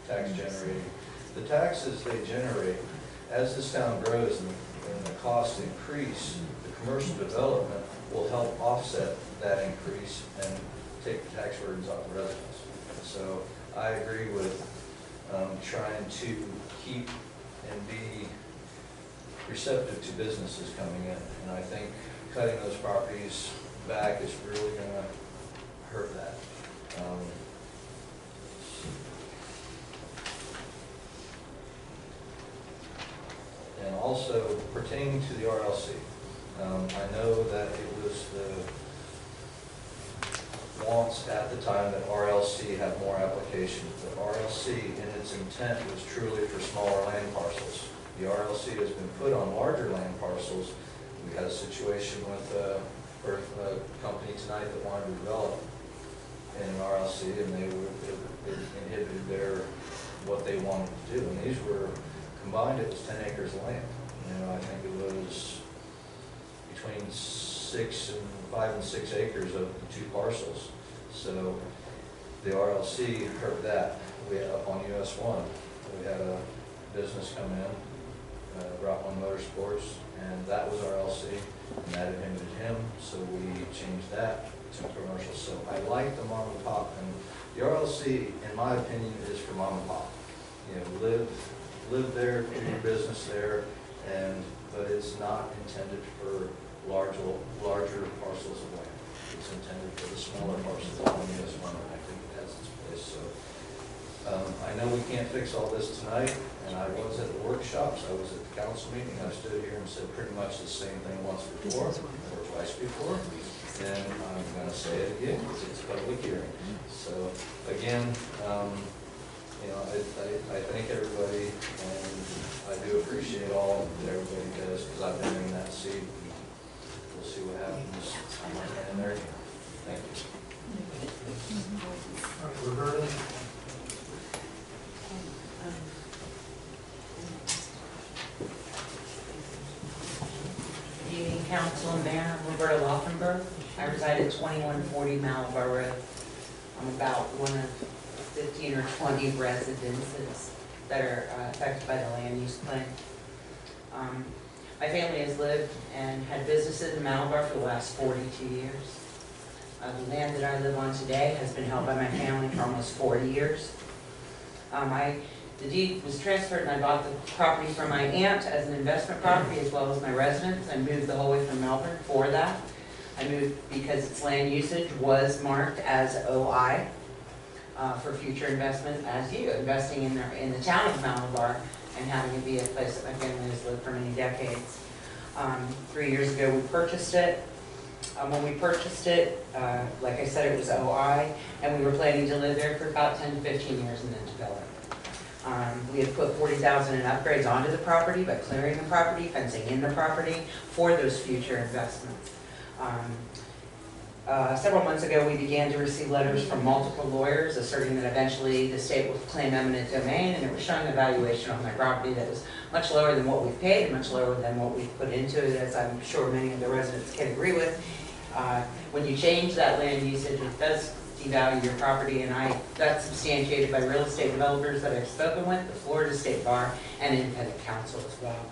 tax generating. The taxes they generate, as this town grows and the costs increase, the commercial development will help offset that increase and take the tax burdens off the residents. So I agree with trying to keep and be receptive to businesses coming in. And I think cutting those properties back is really going to hurt that. And also pertaining to the RLC, I know that it was the wants at the time that RLC had more applications. But RLC in its intent was truly for smaller land parcels. The RLC has been put on larger land parcels. We had a situation with a company tonight that wanted to develop in an RLC, and it inhibited what they wanted to do. And these were combined, it was 10 acres of land. I think it was between 5 and 6 acres of the two parcels. So the RLC heard that. We had up on US 1, we had a business come in, Route 1 Motorsports, and that was RLC, and that inhibited him, so we changed that to commercial. So I like the mom and pop, and the RLC, in my opinion, is for mom and pop. Live there, do your business there, but it's not intended for larger parcels of land. It's intended for the smaller parcels of land as well, and I think it has its place. So I know we can't fix all this tonight, and I was at the workshops, I was at the council meeting, I stood here and said pretty much the same thing once before, or twice before, and I'm going to say it again, because it's a public hearing. So again, I thank everybody, and I do appreciate all that everybody does, because I've been in that seat. We'll see what happens in there. Thank you. Roberta? Good evening, Council and Mayor. I'm Roberta Laufenberg. I reside at 2140 Malabar Road. I'm about one of 15 or 20 residences that are affected by the land use plan. My family has lived and had businesses in Malabar for the last 42 years. The land that I live on today has been held by my family for almost 40 years. The deed was transferred and I bought the property from my aunt as an investment property as well as my residence. I moved the whole way from Melbourne for that. I moved because its land usage was marked as OI. for future investment as you, investing in the town of Malabar and having it be a place that my family has lived for many decades. 3 years ago, we purchased it. When we purchased it, like I said, it was OI, and we were planning to live there for about 10 to 15 years and then develop. We had put $40,000 in upgrades onto the property by clearing the property, fencing in the property for those future investments. Several months ago, we began to receive letters from multiple lawyers asserting that eventually the state would claim eminent domain, and it was showing a valuation on my property that was much lower than what we've paid and much lower than what we've put into it, as I'm sure many of the residents can agree with. When you change that land usage, it does devalue your property, and that's substantiated by real estate developers that I've spoken with, the Florida State Bar, and independent counsel as well.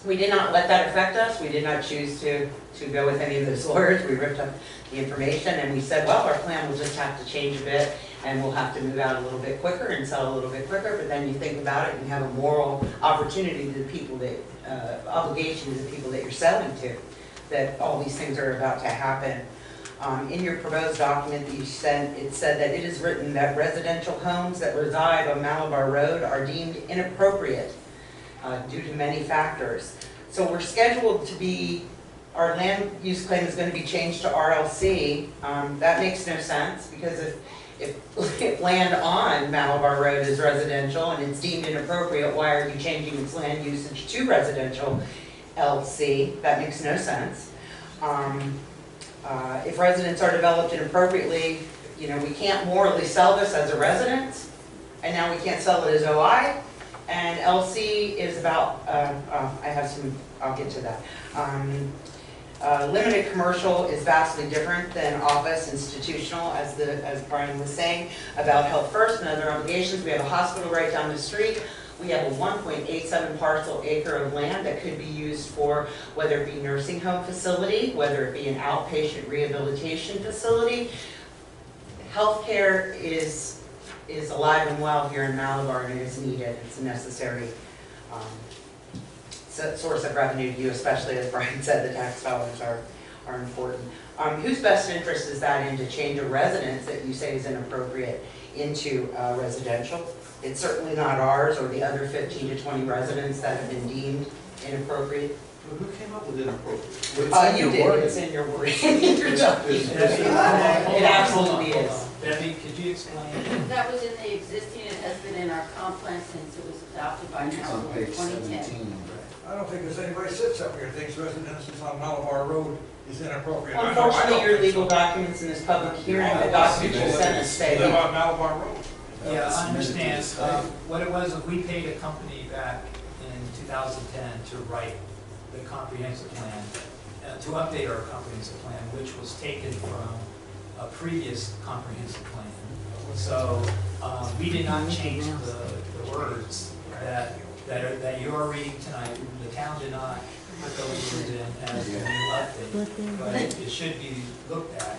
We did not let that affect us. We did not choose to go with any of those lawyers. We ripped up the information and we said, well, our plan will just have to change a bit and we'll have to move out a little bit quicker and sell a little bit quicker. But then you think about it and you have a moral opportunity to the people that, obligation to the people that you're selling to, that all these things are about to happen. In your proposed document that you sent, it said that it is written that residential homes that reside on Malabar Road are deemed inappropriate due to many factors. So we're scheduled to be, our land use claim is going to be changed to RLC. That makes no sense because if land on Malabar Road is residential and it's deemed inappropriate, why are you changing its land usage to residential LC? That makes no sense. If residents are developed inappropriately, you know, we can't morally sell this as a residence, and now we can't sell it as OI. And LC is about, I have some, I'll get to that. Limited commercial is vastly different than office, institutional, as Brian was saying, about Health First and other obligations. We have a hospital right down the street. We have a 1.87 parcel acre of land that could be used for whether it be nursing home facility, whether it be an outpatient rehabilitation facility. Healthcare is alive and well here in Malabar and it is needed. It's a necessary source of revenue to you, especially as Brian said, the tax dollars are important. Whose best interest is that in to change a residence that you say is inappropriate into residential? It's certainly not ours or the other 15 to 20 residents that have been deemed inappropriate. Who came up with inappropriate? You did, it's in your word. It absolutely is. Debbie, could you explain? That was in the existing, it has been in our comp plan since it was adopted by council in 2010. I don't think there's anybody sits up here thinks residences on Malabar Road is inappropriate. I know I Unfortunately, don't your think legal so. documents in this public hearing, the documents you sent us say Live on Malabar Road. Yeah, I understand. What it was, we paid a company back in 2010 to write the comprehensive plan, to update our comprehensive plan, which was taken from a previous comprehensive plan. So we did not change the words that you are reading tonight. The town did not put those words in as the new update, but it should be looked at.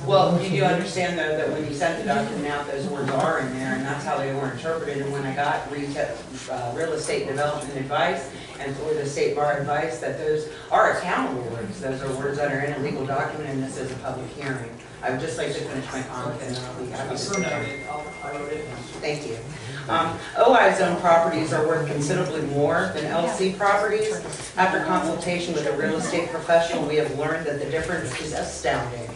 Well, you do understand though that when you sent the document out, those words are in there and that's how they were interpreted. And when I got real estate development advice and Florida State Bar advice, that those are accountable words. Those are words that are in a legal document and this is a public hearing. I would just like to finish my comment and then I'll be happy to sit down. I wrote it down. Thank you. OI zone properties are worth considerably more than LC properties. After consultation with a real estate professional, we have learned that the difference is astounding.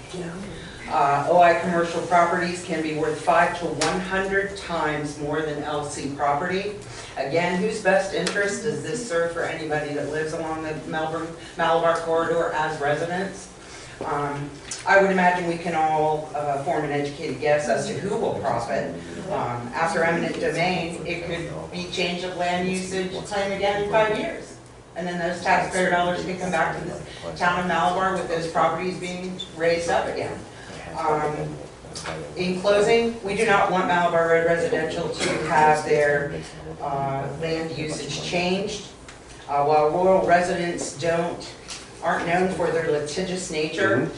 OI commercial properties can be worth 5 to 100 times more than LC property. Again, whose best interest does this serve for anybody that lives along the Malabar corridor as residents? I would imagine we can all form an educated guess as to who will profit. After eminent domain, it could be change of land usage claim again in 5 years. And then those taxpayer dollars can come back to the town of Malabar with those properties being raised up again. In closing, we do not want Malabar Road Residential to have their land usage changed. While rural residents aren't known for their litigious nature,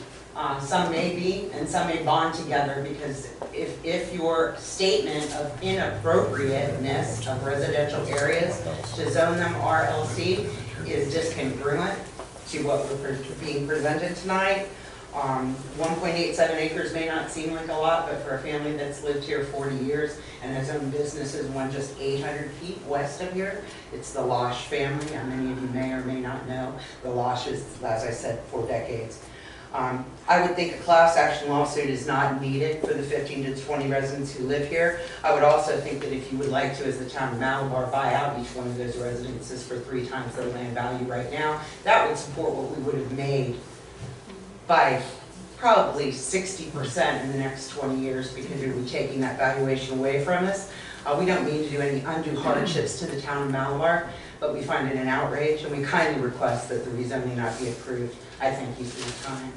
some may be, and some may bond together, because if your statement of inappropriateness of residential areas to zone them RLC is discongruent to what we're being presented tonight, 1.87 acres may not seem like a lot, but for a family that's lived here 40 years and has owned businesses, one just 800 feet west of here, it's the Losh family. Many of you may or may not know. The Losh is, as I said, for decades. I would think a class action lawsuit is not needed for the 15 to 20 residents who live here. I would also think that if you would like to, as the town of Malabar, buy out each one of those residences for 3 times their land value right now, that would support what we would have made by probably 60% in the next 20 years, because we would be taking that valuation away from us. We don't mean to do any undue hardships to the town of Malabar, but we find it an outrage, and we kindly request that the rezoning not be approved. I thank you for your time.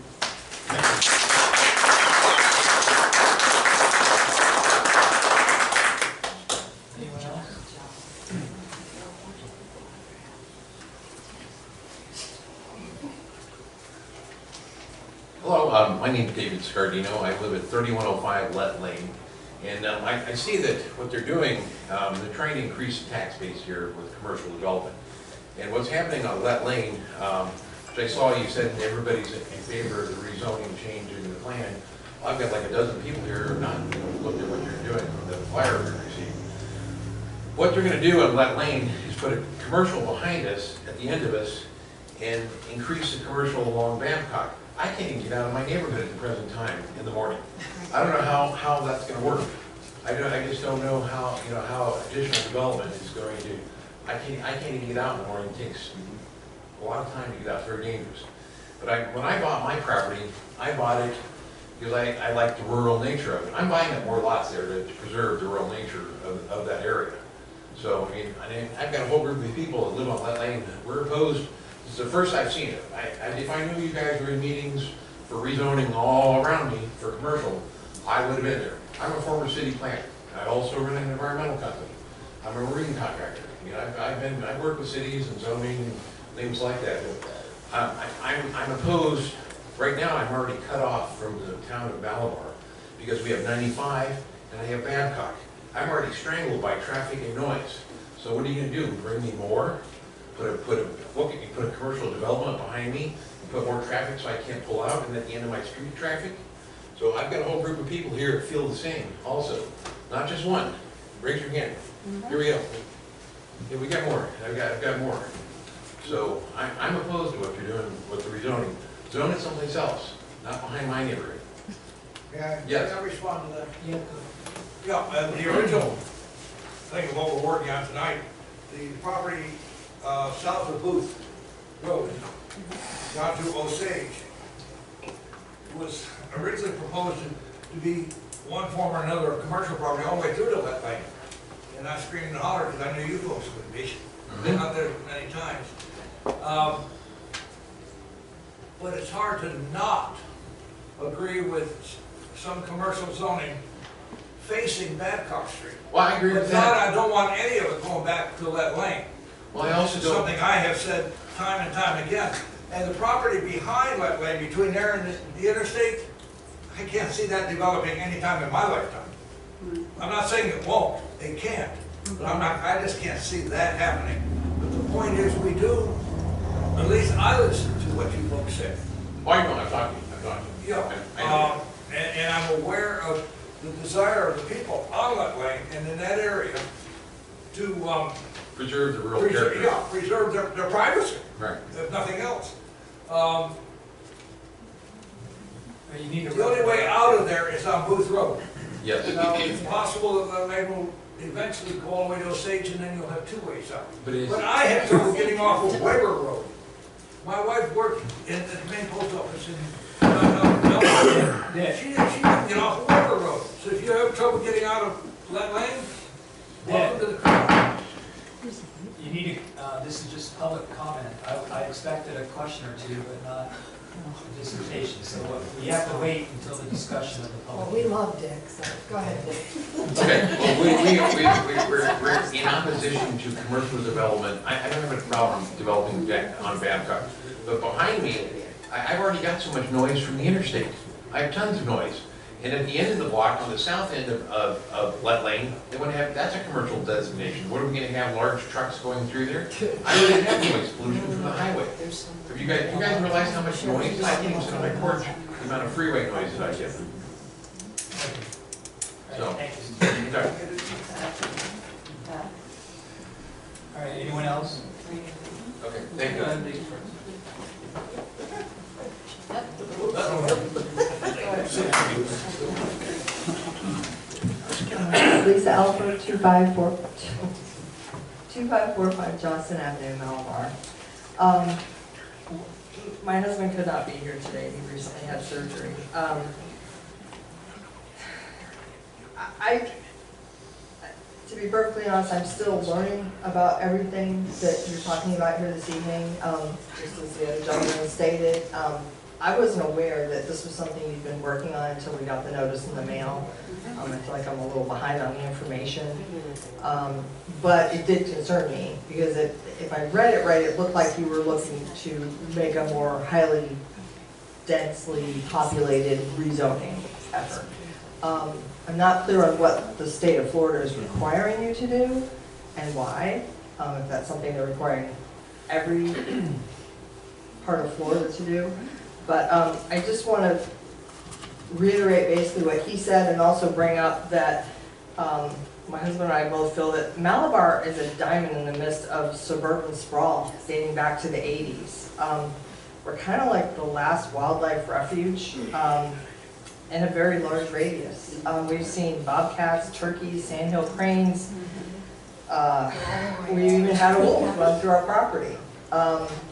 Anyone else? Hello, my name's David Scardino. I live at 3105 Let Lane. And I see that what they're doing, they're trying to increase the tax base here with commercial development. And what's happening on Let Lane, which I saw you said everybody's in favor of the rezoning change in the plan. I've got like a dozen people here who have not looked at what you're doing from the flyer we received. What they're going to do on Let Lane is put a commercial behind us, at the end of us, and increase the commercial along Babcock. I can't even get out of my neighborhood at the present time in the morning. I don't know how that's going to work. I just don't know how additional development is going to. I can't even get out in the morning. It takes a lot of time to get out. It's very dangerous. But when I bought my property, I bought it because I like the rural nature of it. I'm buying up more lots there to preserve the rural nature of that area. So I mean, I've got a whole group of people that live on Let Lane. We're opposed. It's the first I've seen it. If I knew you guys were in meetings for rezoning all around me for commercial, I would have been there. I'm a former city planner. I also run an environmental company. I'm a marine contractor. I mean, I've worked with cities and zoning and things like that. I'm opposed. Right now, I'm already cut off from the town of Malabar because we have 95 and I have Babcock. I'm already strangled by traffic and noise. So what are you going to do? Bring me more? Put a commercial development behind me, and put more traffic so I can't pull out, and at the end of my street traffic. So I've got a whole group of people here that feel the same also, not just one. Raise your hand. Here we go. Yeah, we got more. I've got more. So I'm opposed to what you're doing with the rezoning. Zone it someplace else, not behind my neighborhood. Yes. Can I respond to that? Yeah, the original thing of what we're working on tonight, the property south of Booth Road, down to Osage, was originally proposed to be one form or another of commercial property all the way through to Let Lane. And I screamed and hollered because I knew you folks would be. Been out there many times. But it's hard to not agree with some commercial zoning facing Babcock Street. Well, I agree with that. I don't want any of it going back to Let Lane. Well, I also This is something I have said time and time again. And the property behind Let Lane, between there and the interstate, I can't see that developing anytime in my lifetime. I'm not saying it won't, it can't. But I just can't see that happening. But the point is, we do, at least I listen to what you folks say. Oh, I know, I'm talking. Yeah, I know. and I'm aware of the desire of the people on Let Lane and in that area to preserve the rural character. Yeah, preserve their privacy, Right. if nothing else. You need to The only way out of there is on Booth Road. Yes. Now, it's possible that they will eventually go all the way to Osage and then you'll have 2 ways out. But I have trouble getting off of Weber Road. My wife worked at the main post office in she didn't get off of Weber Road. So if you have trouble getting out of Let Lane, welcome to the crowd. You need to, this is just public comment. I expected a question or two, but not a dissertation. So we have to wait until the discussion of the public. Well, we love Dick, so go ahead, Dick. Okay, well, we're in opposition to commercial development. I don't have a problem developing on Babcock, but behind me, I've already got so much noise from the interstate. I have tons of noise. And at the end of the block, on the south end of Let Lane, they want to have, that's a commercial designation. What are we gonna have, large trucks going through there? I already have noise pollution from the highway. Have you guys realize how much noise I get sitting on my porch? The amount of freeway noise that I get. So, sorry. All right, anyone else? Okay, thank you. Lisa Alford, 2545 Johnson Avenue, Malabar. My husband could not be here today, he recently had surgery. To be perfectly honest, I'm still learning about everything that you're talking about here this evening. Just as the other gentleman stated, I wasn't aware that this was something you'd been working on until we got the notice in the mail. I feel like I'm a little behind on the information. But it did concern me, because if I read it right, it looked like you were looking to make a more highly densely populated rezoning effort. I'm not clear on what the state of Florida is requiring you to do and why. If that's something they're requiring every part of Florida to do. But I just want to reiterate basically what he said, and also bring up that my husband and I both feel that Malabar is a diamond in the midst of suburban sprawl dating back to the 80s. We're kind of like the last wildlife refuge in a very large radius. We've seen bobcats, turkeys, sandhill cranes. We even had a wolf run through our property.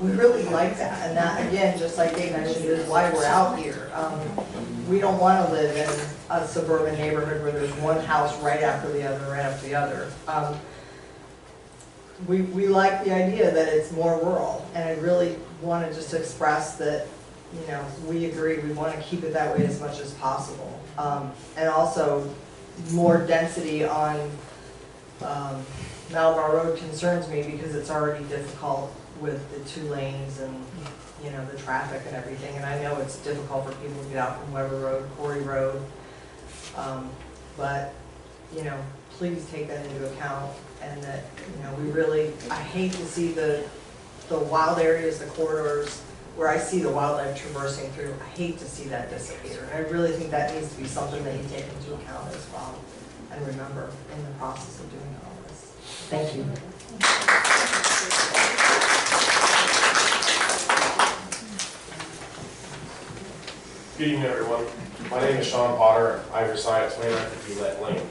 We really like that, and that, again, just like Dave mentioned, is why we're out here. We don't want to live in a suburban neighborhood where there's one house right after the other, right after the other. We like the idea that it's more rural, and I really want to just express that, you know, we agree, we want to keep it that way as much as possible. And also, more density on Malabar Road concerns me, because it's already difficult with the 2 lanes and, you know, the traffic and everything. And I know it's difficult for people to get out from Weber Road, Quarry Road. But, you know, please take that into account, and that, you know, we really, I hate to see the wild areas, the corridors, where I see the wildlife traversing through. I hate to see that disappear. And I really think that needs to be something that you take into account as well, and remember in the process of doing all this. Thank you. Good evening, everyone. My name is Sean Potter. I reside at 2950 Let Lane.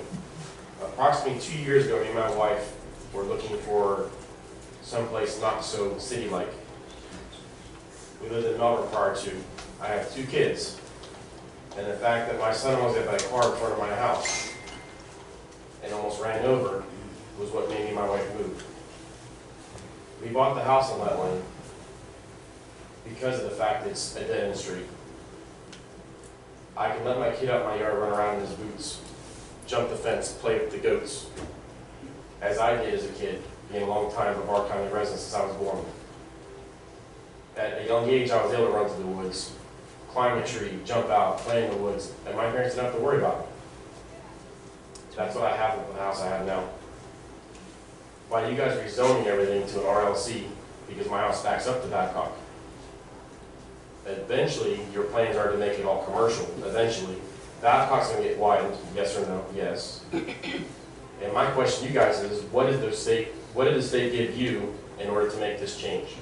Approximately 2 years ago, me and my wife were looking for someplace not so city-like. We lived in Melbourne prior to. I have 2 kids. And the fact that my son almost hit by a car in front of my house and almost ran over was what made me and my wife move. We bought the house on Let Lane because of the fact that it's a dead-end street. I can let my kid out in my yard, run around in his boots, jump the fence, play with the goats, as I did as a kid, being a long time of our County resident since I was born. At a young age, I was able to run through the woods, climb a tree, jump out, play in the woods, and my parents didn't have to worry about it. That's what I have with the house I have now. By you guys rezoning everything to an RLC, because my house backs up to Babcock, eventually, your plans are to make it all commercial, eventually. Babcock's gonna get widened, yes or no? Yes. And my question to you guys is, what did the state give you in order to make this change?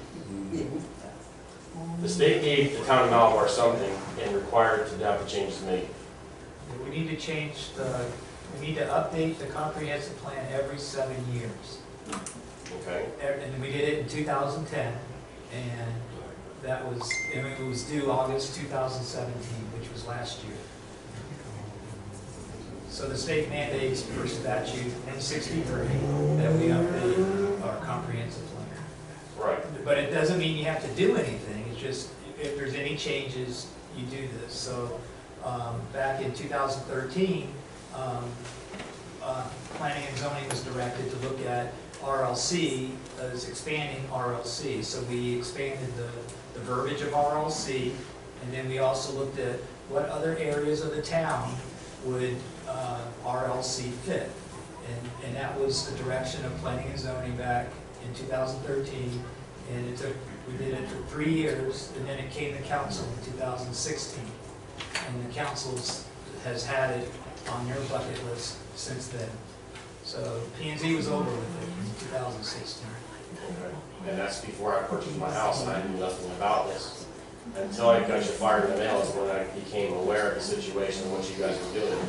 The state gave the town of Malabar something and required to have the changes made. We need to change we need to update the comprehensive plan every 7 years. Okay. And we did it in 2010, and that was, I mean, it was due August 2017, which was last year. So the state mandates per statute N63 that we update our comprehensive plan. Right. But it doesn't mean you have to do anything. It's just, if there's any changes, you do this. So back in 2013, planning and zoning was directed to look at RLC as expanding RLC. So we expanded the verbiage of RLC, and then we also looked at what other areas of the town would RLC fit. And that was the direction of planning and zoning back in 2013. And it took, we did it for 3 years, and then it came to council in 2016. And the council's has had it on their bucket list since then. So P&Z was over with it in 2016. And that's before I purchased my house, and I knew nothing about this. Until I got your fire in the mail is when I became aware of the situation and what you guys were doing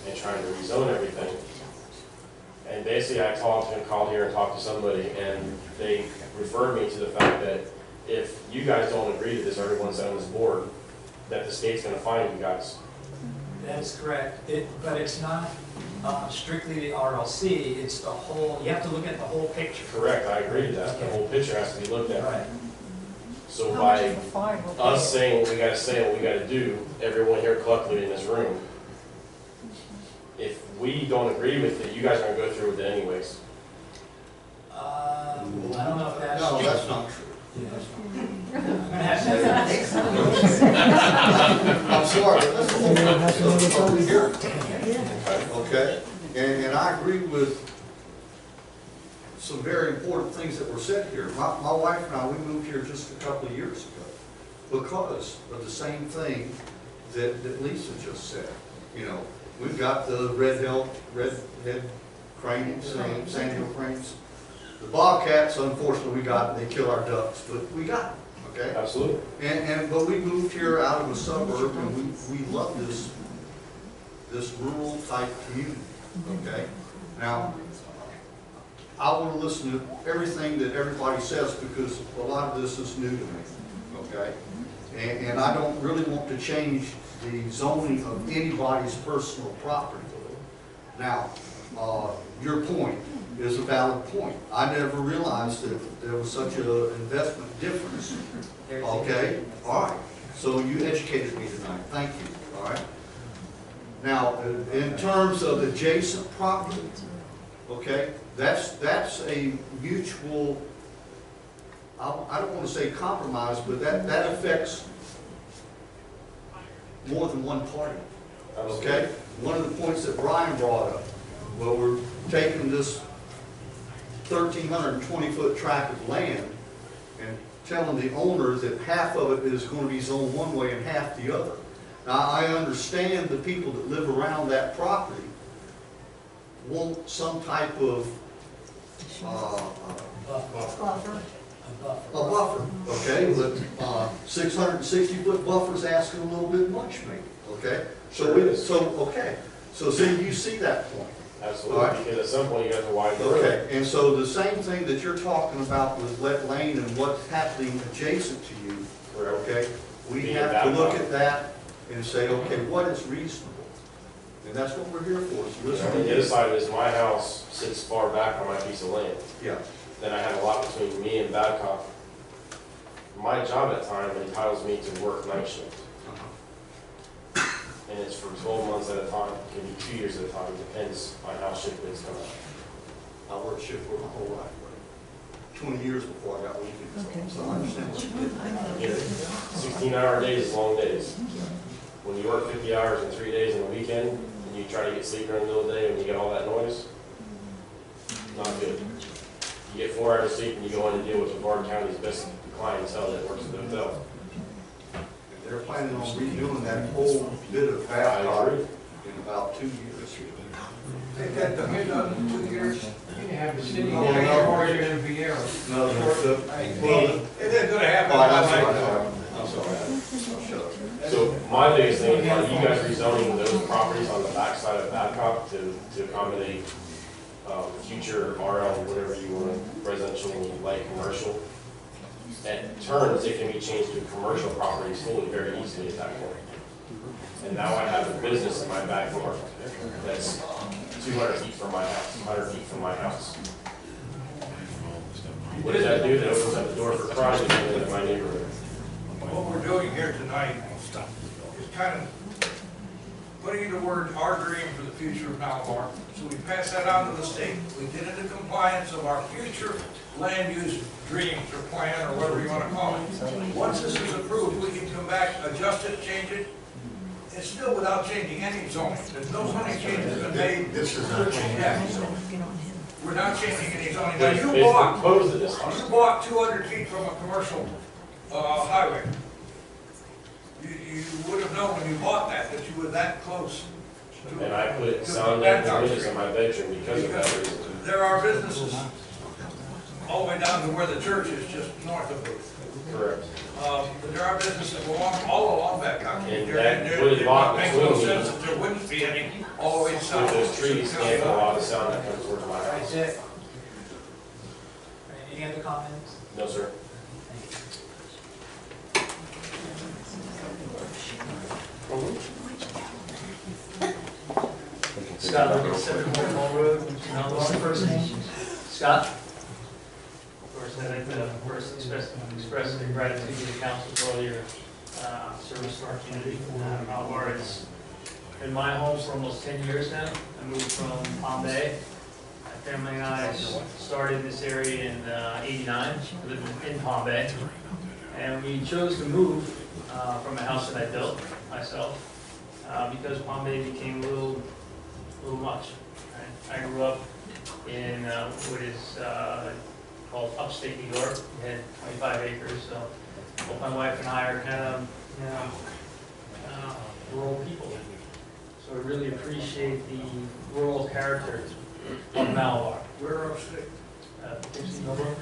and trying to rezone everything. And basically I called here and talked to somebody, and they referred me to the fact that if you guys don't agree to this, everyone's on this board, that the state's gonna fine you guys. That is correct, but it's not strictly the RLC, it's the whole, you have to look at the whole picture. Correct, I agree with that. The whole picture has to be looked at. Right. So by us saying what we gotta say, what we gotta do, everyone here collectively in this room, if we don't agree with it, you guys are gonna go through with it anyways. I don't know if that's No, true. that's not true. I'm sorry, but that's the whole purpose of the public hearing. Okay? And I agree with some very important things that were said here. My wife and I, we moved here just a couple of years ago because of the same thing that Lisa just said. You know, we've got the red head cranes, sandhill cranes. The bobcats, unfortunately, we got, they kill our ducks, but we got them, okay? Absolutely. But we moved here out of a suburb, and we love this rural type community, okay? Now, I want to listen to everything that everybody says because a lot of this is new to me, okay? And I don't really want to change the zoning of anybody's personal property. Now, your point is a valid point. I never realized that there was such an investment difference. Okay, all right. So you educated me tonight. Thank you. All right. Now, in terms of adjacent property, okay, that's a mutual. I don't want to say compromise, but that affects more than one party. Okay. One of the points that Brian brought up. Well, we're taking this 1,320-foot tract of land and telling the owner that half of it is going to be zoned one way and half the other. Now, I understand the people that live around that property want some type of a buffer, okay? But 660-foot buffer's asking a little bit much, maybe, okay? So see, you see that point. Absolutely, right. Because at some point you have to widen the road. Okay, and so the same thing that you're talking about with Let Lane and what's happening adjacent to you, okay? We have to look at that and say, okay, what is reasonable? And that's what we're here for, is listen to the other side is my house sits far back on my piece of land. Yeah. Then I have a lot between me and Babcock. My job at time entitles me to work night shift. And it's for 12 months at a time, it can be 2 years at a time, it depends on how shift bids come out. I worked shift work my whole life, 20 years before I got weekends, so I understand what you did. 16-hour days is long days. When you work 50 hours in 3 days in a weekend, and you try to get sleep during the middle of the day when you get all that noise, not good. You get 4 hours of sleep and you go in and deal with the Brevard County's best clientele that works at the hotel. They're planning on redoing that whole bit of Babcock in about 2 years. They got the bid on in 2 years. You can have the city Well, no. or you're in Vieira. No, It isn't gonna happen. I'm sorry. Shut up. So my biggest thing is, are you guys rezoning those properties on the backside of Babcock to accommodate future RL, whatever you want, residential, light commercial? At turns, it can be changed to commercial properties fully very easily at that point. And now I have a business in my backyard that's 200 feet from my house, 100 feet from my house. What does that do? That opens up the door for crime in my neighborhood. What we're doing here tonight is kind of putting the word "our dream" for the future of Malabar. So we pass that on to the state. We get into compliance of our future land use dreams or plan or whatever you want to call it. Once this is approved, we can come back, adjust it, change it, it's still without changing any zoning. There's no zoning changes been made. This is not changing Yeah. any zoning. We're not changing any zoning. Now, you It's bought, proposed at this time. you bought 200 feet from a commercial, highway. You would have known when you bought that you were that close. to- And I put to sound that units in my bedroom because of that reason. There are businesses all the way down to where the church is, just north of Booth. Correct. But there are businesses all along that country. And There- that there- would it block makes no between- sense that there wouldn't be any all the way south. With those trees and a lot of sound that comes towards my house. That's it. Any other comments? No, sir. Scott, look at 7 Mall Road, Mount Laurel first name. Scott? First, I'd like to first express gratitude to the council for all your service to our community. Mount Laurel has been my home for almost 10 years now. I moved from Palm Bay. My family and I started this area in '89, lived in Palm Bay. And we chose to move from a house that I built myself because Palm Bay became a little much. Right? I grew up in what is called upstate New York. We had 25 acres, so both my wife and I are kind of, rural people. So I really appreciate the rural character of Malabar. We're upstate. Poughkeepsie, Millbrook.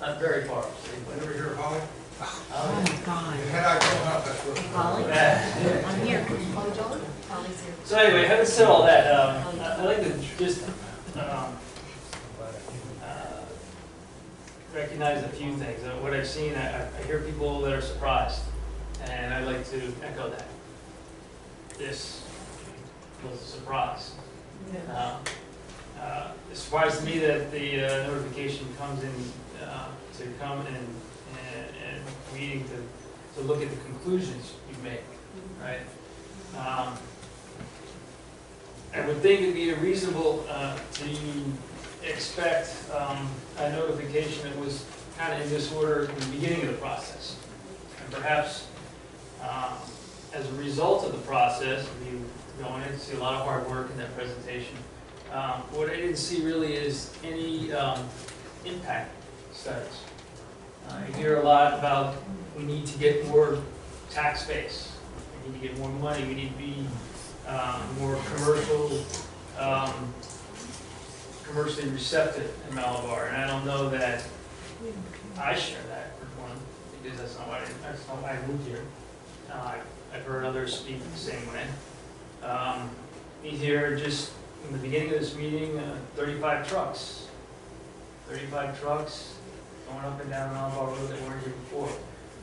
Not very far upstate, but Ever hear of Holly? oh, Had I grown up, that's what. yeah. I'm here. Oh, Joel? Holly's here. So anyway, having said all that, I'd like to just recognize a few things. What I've seen, I hear people that are surprised, and I'd like to echo that. This was a surprise. It surprised me that the notification comes in to come and meeting to look at the conclusions you've made, right? I would think it'd be reasonable to expect a notification that was kind of in this order in the beginning of the process. And perhaps as a result of the process, you going in, see a lot of hard work in that presentation. What I didn't see really is any impact studies. I hear a lot about we need to get more tax base, we need to get more money, we need to be more commercially receptive in Malabar, and I don't know that I share that for one, because that's not why I moved here. I've heard others speak the same way. We hear just in the beginning of this meeting, 35 trucks. 35 trucks going up and down Malabar Road that weren't here before.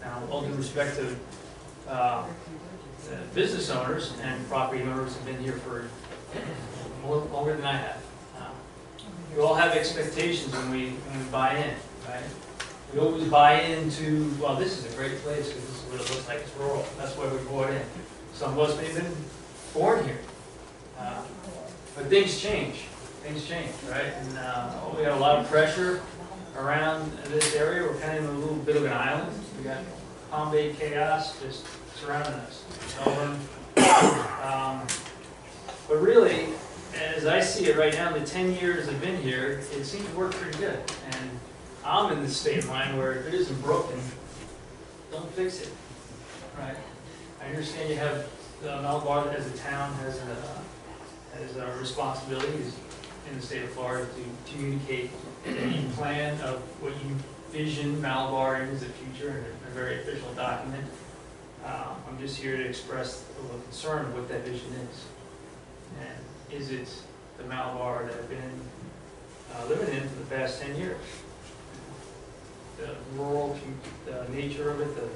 Now, all due respect to business owners and property owners have been here for longer than I have. We all have expectations when we buy in, right? We always buy into, well, this is a great place because this is what it looks like, it's rural. That's why we bought in. Some of us may have been born here. But things change, right? And we got a lot of pressure around this area. We're kind of in a little bit of an island. We got Palm Bay chaos just surrounding us. But really, as I see it right now, the 10 years I've been here, it seems to work pretty good. And I'm in the state of mind where if it isn't broken, don't fix it, right? I understand you have, Malabar as a town has responsibilities in the state of Florida to communicate any plan of what you vision Malabar in as a future in a very official document. I'm just here to express a little concern of what that vision is. And is it the Malabar that I've been living in for the past 10 years? The rural the nature of it, the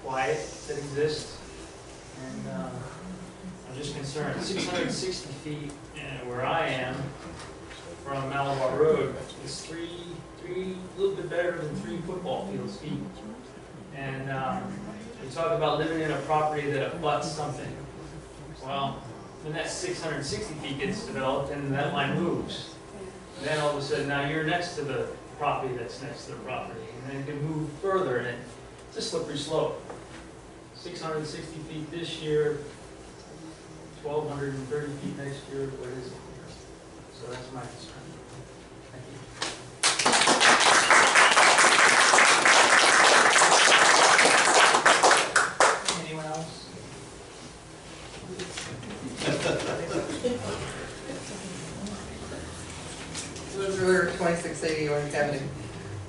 quiet that exists, and I'm just concerned. 660 feet where I am from Malabar Road is a little bit better than 3 football fields deep. And we talk about living in a property that abuts something. Well, when that 660 feet gets developed and that line moves, then all of a sudden now you're next to the property that's next to the property, and then it can move further, and it's a slippery slope. 660 feet this year, 1,230 feet next year, what is it? So that's my concern. Thank you. Anyone else? Elizabeth Ritter, 2680 Orange Avenue.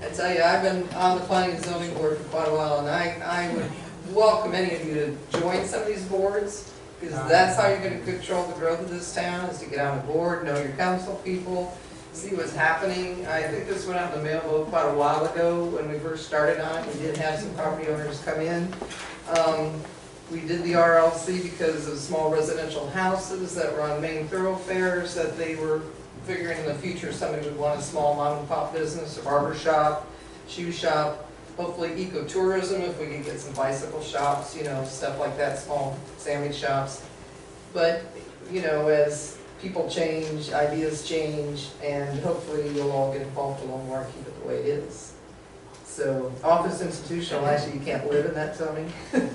I tell you, I've been on the planning and zoning board for quite a while, and I would welcome any of you to join some of these boards, because that's how you're gonna control the growth of this town, is to get on the board, know your council people, see what's happening. I think this went out in the mail vote quite a while ago when we first started on it. We did have some property owners come in. We did the RLC because of small residential houses that were on main thoroughfares, that they were figuring in the future somebody would want a small mom and pop business, a barber shop, shoe shop, hopefully ecotourism if we could get some bicycle shops, you know, stuff like that, small sandwich shops. But, you know, as people change, ideas change, and hopefully you'll all get involved a little more and keep it the way it is. So, office institutional, actually, you can't live in that zoning. We were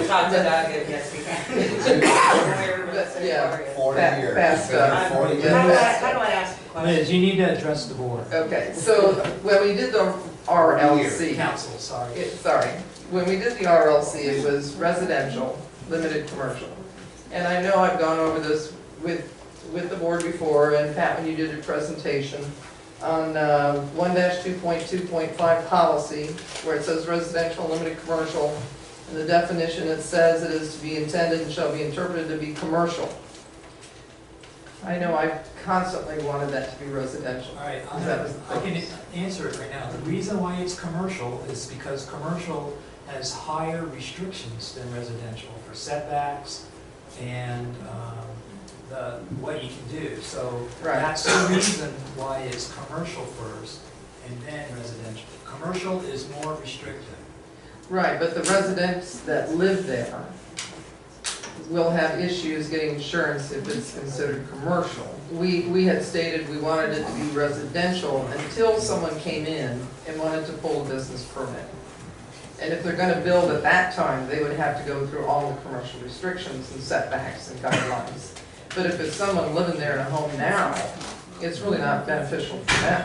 talking about it, yes, we can. But, yeah, 40 years. fast stuff. 40 years. How do I ask a question? Liz, you need to address the board. Okay, so when we did the RLC. Council, sorry. Sorry, when we did the RLC, it was residential, limited commercial. And I know I've gone over this with the board before, and Pat, when you did your presentation, on 1-2.2.5 policy, where it says residential, limited commercial, in the definition it says it is to be intended and shall be interpreted to be commercial. I know I've constantly wanted that to be residential. All right, That was I can answer it right now. The reason why it's commercial is because commercial has higher restrictions than residential for setbacks and what you can do. So that's the reason why it's commercial first and then residential. Commercial is more restrictive. Right, but the residents that live there will have issues getting insurance if it's considered commercial. We had stated we wanted it to be residential until someone came in and wanted to pull a business permit. And if they're gonna build at that time, they would have to go through all the commercial restrictions and setbacks and guidelines. But if it's someone living there in a home now, it's really not beneficial for them.